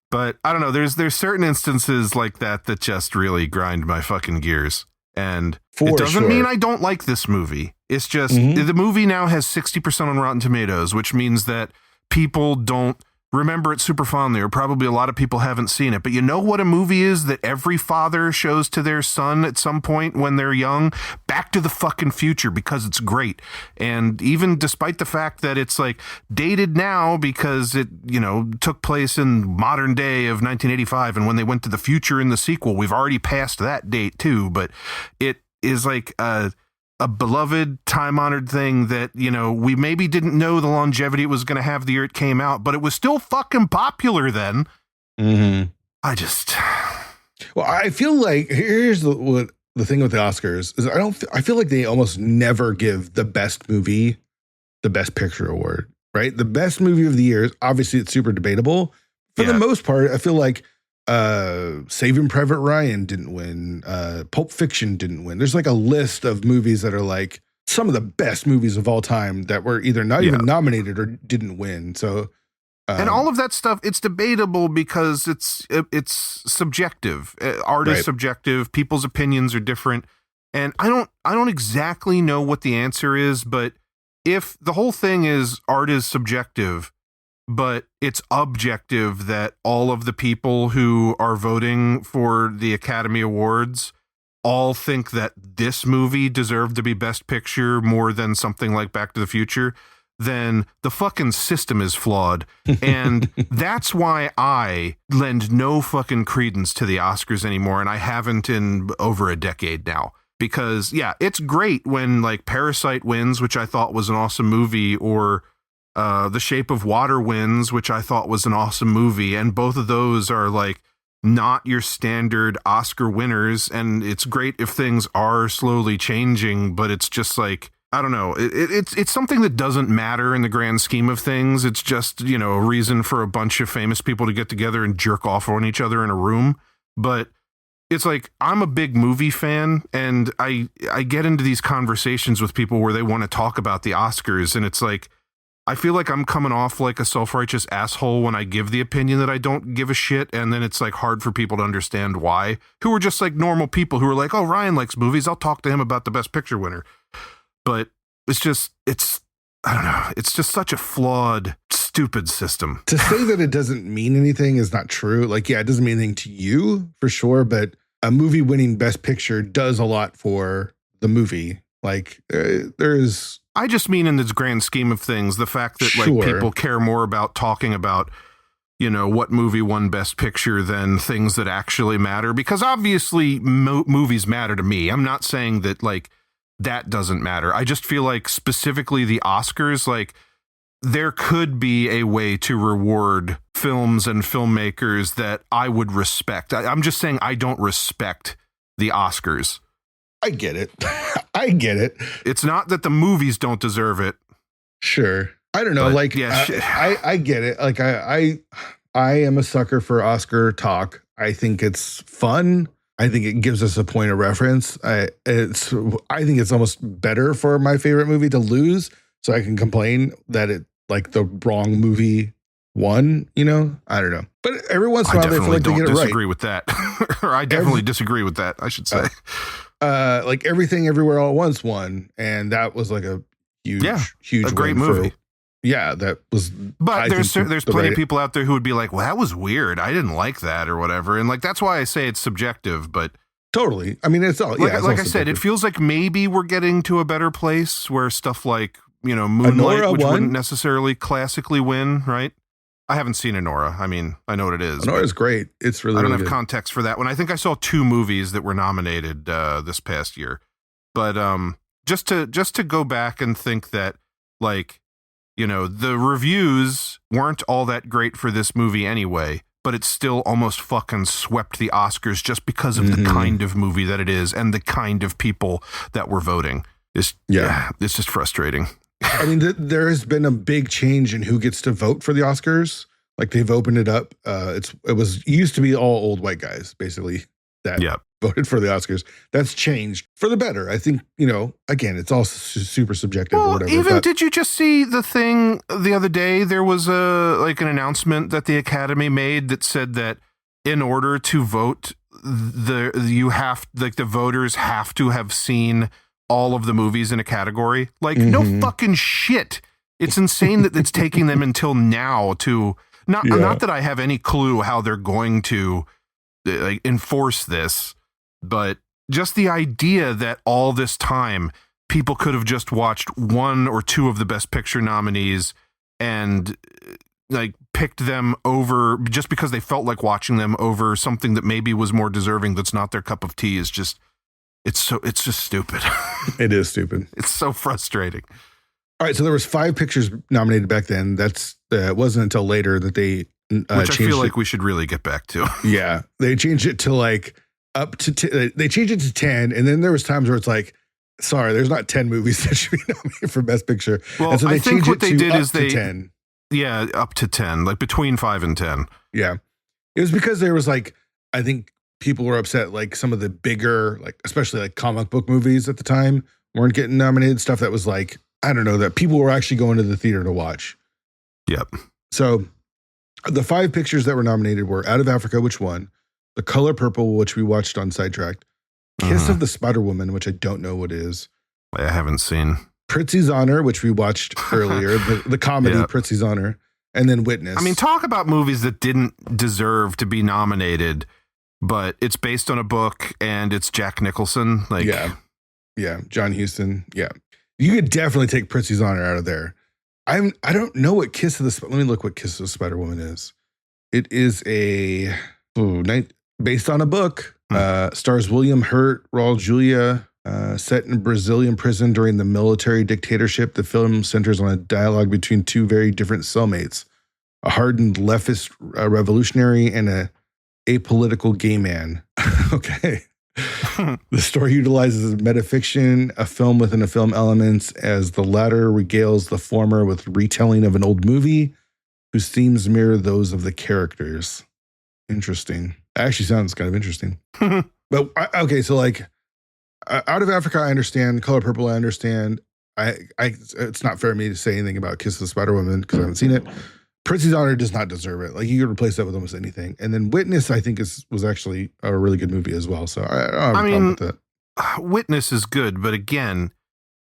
Speaker 1: But I don't know. There's certain instances like that just really grind my fucking gears. And it doesn't mean I don't like this movie. It's just the movie now has 60% on Rotten Tomatoes, which means that people don't remember it super fondly, or probably a lot of people haven't seen it. But you know what a movie is that every father shows to their son at some point when they're young? Back to the fucking Future, because it's great. And even despite the fact that it's like dated now because it, took place in modern day of 1985, and when they went to the future in the sequel, we've already passed that date too. But it is like a beloved, time-honored thing that, we maybe didn't know the longevity it was going to have the year it came out, but it was still fucking popular then.
Speaker 2: Well, I feel like here's the thing with the Oscars is I feel like they almost never give the best movie the Best Picture award, right? The best movie of the year, obviously it's super debatable. For the most part, I feel like Saving Private Ryan didn't win. Pulp Fiction didn't win. There's like a list of movies that are like some of the best movies of all time that were either not even nominated or didn't win. So,
Speaker 1: and all of that stuff, it's debatable because it's subjective. Art is subjective. People's opinions are different. And I don't exactly know what the answer is, but if the whole thing is art is subjective, but it's objective that all of the people who are voting for the Academy Awards all think that this movie deserved to be Best Picture more than something like Back to the Future, then the fucking system is flawed. And that's why I lend no fucking credence to the Oscars anymore, and I haven't in over a decade now. Because, it's great when, like, Parasite wins, which I thought was an awesome movie, or The Shape of Water wins, which I thought was an awesome movie, and both of those are like not your standard Oscar winners. And it's great if things are slowly changing, but it's just like, I don't know, it's something that doesn't matter in the grand scheme of things. It's just, a reason for a bunch of famous people to get together and jerk off on each other in a room. But it's like, I'm a big movie fan, and I get into these conversations with people where they want to talk about the Oscars, and it's like, I feel like I'm coming off like a self-righteous asshole when I give the opinion that I don't give a shit, and then it's like hard for people to understand why, who are just like normal people who are like, oh, Ryan likes movies, I'll talk to him about the Best Picture winner. But I don't know, it's just such a flawed, stupid system.
Speaker 2: To say that it doesn't mean anything is not true. Like, it doesn't mean anything to you for sure, but a movie winning Best Picture does a lot for the movie. Like, there's...
Speaker 1: I just mean in this grand scheme of things, the fact that like people care more about talking about, what movie won Best Picture than things that actually matter, because obviously movies matter to me. I'm not saying that like that doesn't matter. I just feel like specifically the Oscars, like there could be a way to reward films and filmmakers that I would respect. I'm just saying I don't respect the Oscars.
Speaker 2: I get it. I get it.
Speaker 1: It's not that the movies don't deserve it.
Speaker 2: Sure. I don't know.
Speaker 1: But,
Speaker 2: like,
Speaker 1: yeah,
Speaker 2: I get it. Like, I am a sucker for Oscar talk. I think it's fun. I think it gives us a point of reference. I think it's almost better for my favorite movie to lose, so I can complain that it like the wrong movie won. You know, I don't know. But every once in a while they feel like they get it right.
Speaker 1: I disagree with that. Or I definitely disagree with that, I should say.
Speaker 2: Like Everything Everywhere All at Once won, and that was like a huge
Speaker 1: a great movie.
Speaker 2: Yeah, that was.
Speaker 1: But there's plenty of people out there who would be like, "Well, that was weird. I didn't like that," or whatever. And like that's why I say it's subjective. But
Speaker 2: totally, I mean, it's all
Speaker 1: like I said, it feels like maybe we're getting to a better place where stuff like Moonlight, which wouldn't necessarily classically win, right? I haven't seen Anora. I mean, I know what it is.
Speaker 2: Anora's great. It's really.
Speaker 1: I don't have
Speaker 2: good.
Speaker 1: context for that one. I think I saw 2 movies that were nominated this past year, but just to go back and think that like. The reviews weren't all that great for this movie anyway, but it still almost fucking swept the Oscars just because of the kind of movie that it is and the kind of people that were voting. It's just frustrating.
Speaker 2: I mean, there has been a big change in who gets to vote for the Oscars. Like they've opened it up. It used to be all old white guys, basically, that voted for the Oscars. That's changed for the better. I think, again, it's all super subjective or whatever.
Speaker 1: Did you just see the thing the other day? There was an announcement that the Academy made that said that in order to vote, the voters have to have seen all of the movies in a category. Like, no fucking shit. It's insane that it's taking them until now to not that I have any clue how they're going to enforce this. But just the idea that all this time people could have just watched 1 or 2 of the Best Picture nominees and like picked them over just because they felt like watching them over something that maybe was more deserving that's not their cup of tea is just it's just stupid.
Speaker 2: It is stupid.
Speaker 1: It's so frustrating.
Speaker 2: All right, so there was 5 pictures nominated back then. That's it wasn't until later that they
Speaker 1: which I feel like we should really get back to.
Speaker 2: Yeah, they changed it to like up to they changed it to 10, and then there was times where it's like, sorry, there's not 10 movies that should be nominated for Best Picture.
Speaker 1: Well,
Speaker 2: and so they
Speaker 1: I think what they did is
Speaker 2: 10.
Speaker 1: Yeah, up to 10, like between 5 and 10.
Speaker 2: Yeah, it was because there was like, I think people were upset, like some of the bigger, like especially like comic book movies at the time weren't getting nominated. Stuff that was like, I don't know, that people were actually going to the theater to watch.
Speaker 1: Yep.
Speaker 2: So the 5 pictures that were nominated were Out of Africa, which won. The Color Purple, which we watched on Sidetracked. Kiss of the Spider-Woman, which I don't know what is.
Speaker 1: I haven't seen.
Speaker 2: Pritzi's Honor, which we watched earlier. the comedy Pritzi's Honor. And then Witness.
Speaker 1: I mean, talk about movies that didn't deserve to be nominated, but it's based on a book and it's Jack Nicholson. Like,
Speaker 2: yeah, John Huston. Yeah, you could definitely take Pritzi's Honor out of there. I don't know what Kiss of the. Let me look what Kiss of the Spider-Woman is. It is based on a book. Stars William Hurt, Raul Julia. Set in a Brazilian prison during the military dictatorship, the film centers on a dialogue between 2 very different cellmates: a hardened leftist revolutionary and a apolitical gay man. Okay. The story utilizes metafiction, a film within a film elements, as the latter regales the former with retelling of an old movie whose themes mirror those of the characters. Interesting. Actually sounds kind of interesting. But okay, so like Out of Africa, I understand. Color Purple, I understand. It's not fair of me to say anything about Kiss of the Spider-Woman because I haven't seen it. Pritzi's Honor does not deserve it. Like, you could replace that with almost anything. And then Witness, I think, was actually a really good movie as well. So I don't have a problem with that.
Speaker 1: Witness is good, but again,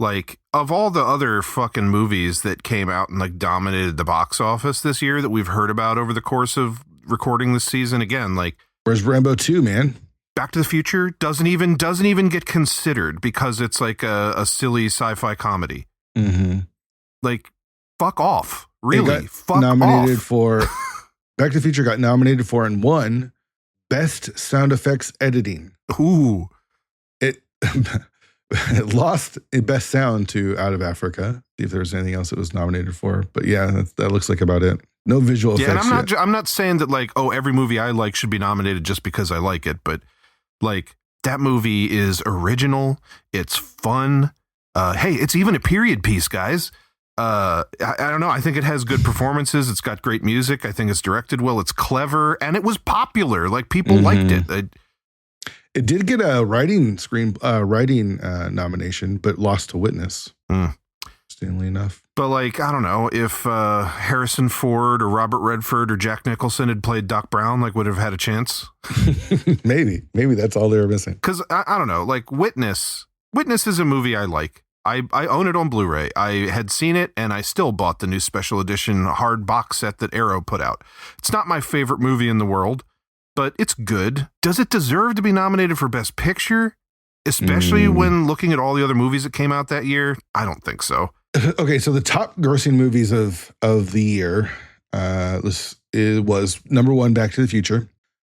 Speaker 1: like, of all the other fucking movies that came out and like dominated the box office this year that we've heard about over the course of recording this season, again, like,
Speaker 2: where's Rambo 2, man?
Speaker 1: Back to the Future doesn't even get considered because it's like a silly sci-fi comedy.
Speaker 2: Mm-hmm.
Speaker 1: Like, fuck off. Really?
Speaker 2: Fuck nominated off. For Back to the Future got nominated for and won Best Sound Effects Editing.
Speaker 1: Ooh.
Speaker 2: It lost Best Sound to Out of Africa. See if there was anything else it was nominated for. But yeah, that looks like about it. No visual effects.
Speaker 1: Yeah, and I'm not saying that like, oh, every movie I like should be nominated just because I like it, but like that movie is original. It's fun. Hey, it's even a period piece, guys. I don't know. I think it has good performances. It's got great music. I think it's directed well. It's clever, and it was popular. Like people liked it.
Speaker 2: It did get a writing nomination, but lost to Witness. Interestingly enough.
Speaker 1: But like, I don't know if Harrison Ford or Robert Redford or Jack Nicholson had played Doc Brown, like would have had a chance.
Speaker 2: Maybe that's all they were missing.
Speaker 1: Because I don't know, like Witness is a movie I like. I own it on Blu-ray. I had seen it and I still bought the new special edition hard box set that Arrow put out. It's not my favorite movie in the world, but it's good. Does it deserve to be nominated for Best Picture? Especially when looking at all the other movies that came out that year? I don't think so.
Speaker 2: Okay, so the top grossing movies of the year was number 1, Back to the Future.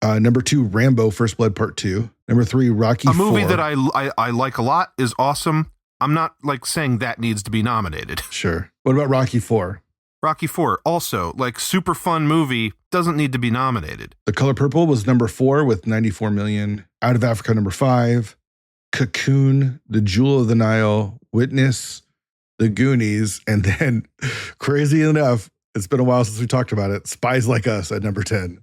Speaker 2: Number 2, Rambo: First Blood Part 2. Number 3, Rocky IV.
Speaker 1: A movie that I like a lot, is awesome. I'm not like saying that needs to be nominated.
Speaker 2: Sure. What about Rocky IV?
Speaker 1: Rocky IV, also like super fun movie, doesn't need to be nominated.
Speaker 2: The Color Purple was number 4 with 94 million. Out of Africa, number 5. Cocoon, The Jewel of the Nile, Witness, The Goonies, and then, crazy enough, it's been a while since we talked about it, Spies Like Us at number 10.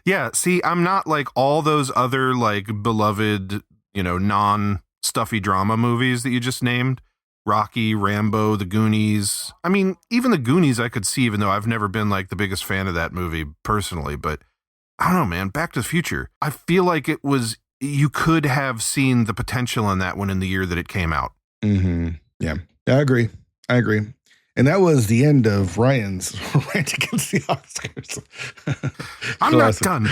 Speaker 1: Yeah, see, I'm not like all those other like beloved, non-stuffy drama movies that you just named. Rocky, Rambo, The Goonies. I mean, even The Goonies I could see, even though I've never been like the biggest fan of that movie personally, but I don't know, man, Back to the Future. I feel like you could have seen the potential in that one in the year that it came out.
Speaker 2: Yeah, I agree. And that was the end of Ryan's rant against the Oscars.
Speaker 1: I'm not done.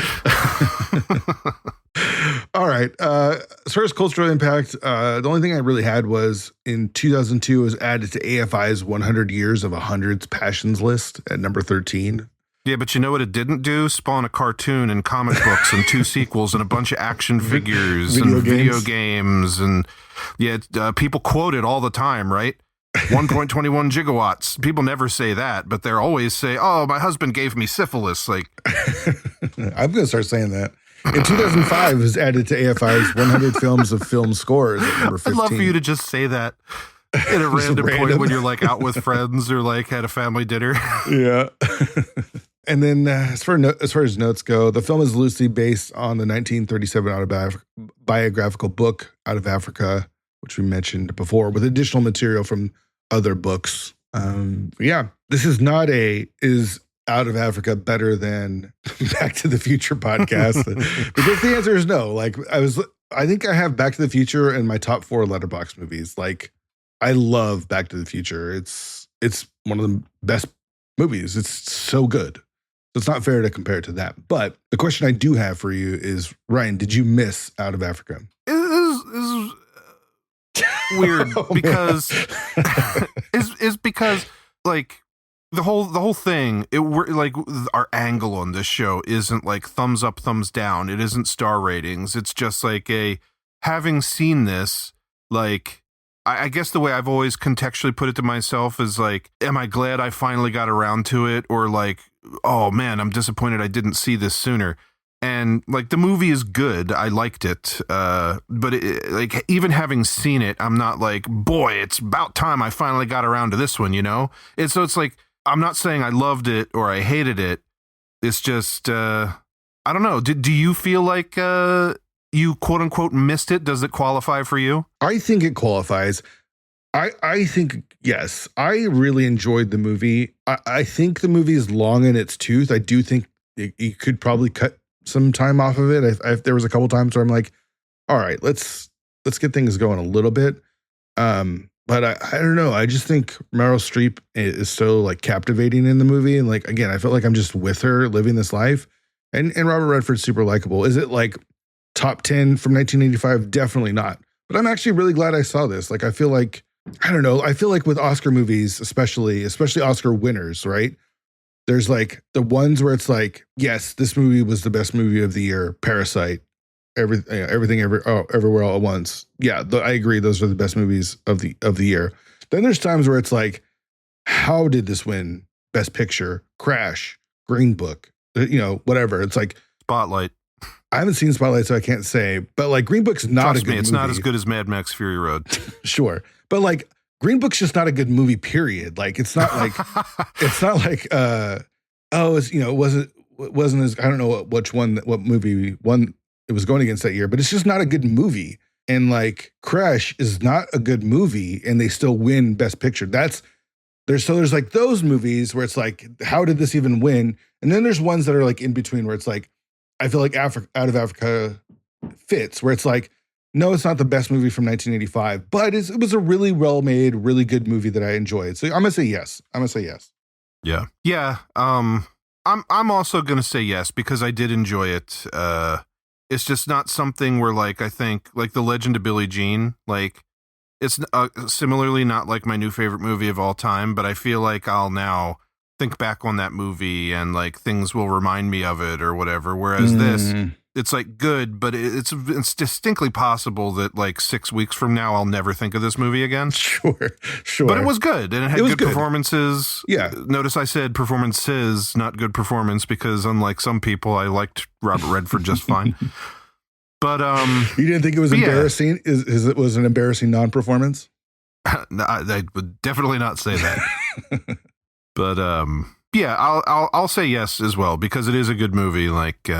Speaker 2: All right. As far as cultural impact, the only thing I really had was in 2002 it was added to AFI's 100 Years of 100's Passions list at number 13.
Speaker 1: Yeah, but you know what it didn't do? Spawn a cartoon and comic books and 2 sequels and a bunch of action figures and video games. And yeah, people quote it all the time, right? 1.21 gigawatts. People never say that, but they always say, oh, my husband gave me syphilis. Like,
Speaker 2: I'm going to start saying that. In 2005, it was added to AFI's 100 Films of Film Scores at number 15.
Speaker 1: I'd love for you to just say that at a random point when you're like out with friends or like at a family dinner.
Speaker 2: Yeah. And then as far as notes go, the film is loosely based on the 1937 autobiographical book Out of Africa, which we mentioned before, with additional material from other books. Yeah, this is not is Out of Africa better than Back to the Future podcast? Because the answer is no. Like I think I have Back to the Future in my top 4 Letterboxd movies. Like I love Back to the Future. It's one of the best movies. It's so good. So it's not fair to compare it to that. But the question I do have for you is, Ryan, did you miss Out of Africa?
Speaker 1: It is weird because is because like the whole thing, we're like our angle on this show isn't like thumbs up, thumbs down. It isn't star ratings. It's just like having seen this, like I guess the way I've always contextually put it to myself is like, am I glad I finally got around to it? Or like, oh man, I'm disappointed I didn't see this sooner. And like the movie is good. I liked it. But like even having seen it, I'm not like, boy, it's about time I finally got around to this one, And so it's like, I'm not saying I loved it or I hated it. It's just, I don't know. Do you feel like you quote unquote missed it? Does it qualify for you?
Speaker 2: I think it qualifies. I think, yes, I really enjoyed the movie. I think the movie is long in its tooth. I do think you could probably cut some time off of it. There was a couple times where I'm like, all right, let's get things going a little bit. But I don't know. I just think Meryl Streep is so like captivating in the movie. And like, again, I felt like I'm just with her living this life. And Robert Redford's super likable. Is it like top 10 from 1985? Definitely not. But I'm actually really glad I saw this. Like, I feel like, I don't know. I feel like with Oscar movies, especially Oscar winners, right? There's like the ones where it's like, yes, this movie was the best movie of the year, Parasite, everything, everywhere, all at once. Yeah, I agree. Those are the best movies of the year. Then there's times where it's like, how did this win Best Picture? Crash, Green Book, whatever. It's like
Speaker 1: Spotlight.
Speaker 2: I haven't seen Spotlight, so I can't say. But like Green Book's not a good movie.
Speaker 1: It's not as good as Mad Max Fury Road.
Speaker 2: Sure, but like Green Book's just not a good movie. Period. Like it's not like it wasn't as, I don't know what movie won it was going against that year, but it's just not a good movie. And like Crash is not a good movie, and they still win Best Picture. There's like those movies where it's like, how did this even win? And then there's ones that are like in between where it's like, I feel like Out of Africa fits, where it's like, no, it's not the best movie from 1985, but it was a really well-made, really good movie that I enjoyed. So I'm gonna say yes.
Speaker 1: Yeah. I'm also gonna say yes because I did enjoy it. It's just not something where like I think like The Legend of Billie Jean, like it's similarly not like my new favorite movie of all time, but I feel like I'll now think back on that movie and like things will remind me of it or whatever. Whereas this, it's like good, but it's distinctly possible that like 6 weeks from now I'll never think of this movie again.
Speaker 2: Sure.
Speaker 1: But it was good and it had good performances.
Speaker 2: Yeah.
Speaker 1: Notice I said performances, not good performance, because unlike some people, I liked Robert Redford just fine. But
Speaker 2: you didn't think it was embarrassing? Is it was an embarrassing non-performance?
Speaker 1: No, I would definitely not say that. But I'll say yes as well because it is a good movie. Like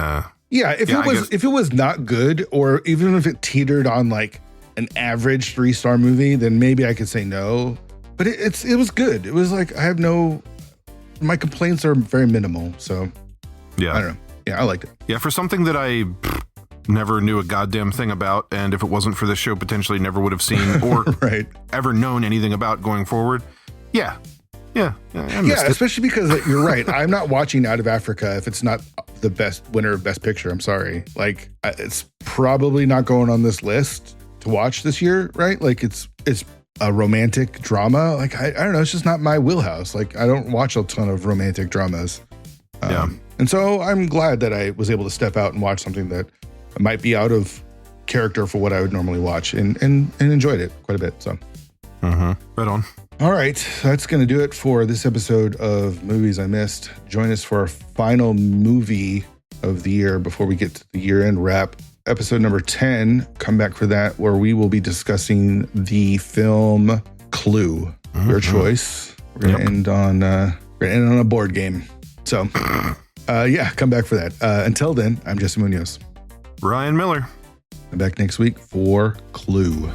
Speaker 2: if it was not good, or even if it teetered on like an average 3-star movie, then maybe I could say no. But it was good. It was like my complaints are very minimal. So
Speaker 1: yeah,
Speaker 2: I don't know. Yeah, I liked it.
Speaker 1: Yeah, for something that I never knew a goddamn thing about, and if it wasn't for this show, potentially never would have seen or ever known anything about going forward. Yeah, especially because you're right. I'm not watching Out of Africa if it's not the best winner of Best Picture. I'm sorry. Like it's probably not going on this list to watch this year, right? Like it's a romantic drama. Like I don't know. It's just not my wheelhouse. Like I don't watch a ton of romantic dramas. And so I'm glad that I was able to step out and watch something that might be out of character for what I would normally watch, and enjoyed it quite a bit. So, right on.
Speaker 2: All right, that's going to do it for this episode of Movies I Missed. Join us for our final movie of the year before we get to the year-end wrap. Episode number 10, come back for that, where we will be discussing the film Clue. Your choice. We're going to end on a board game. So, come back for that. Until then, I'm Jesse Munoz.
Speaker 1: Ryan Miller.
Speaker 2: I'm back next week for Clue.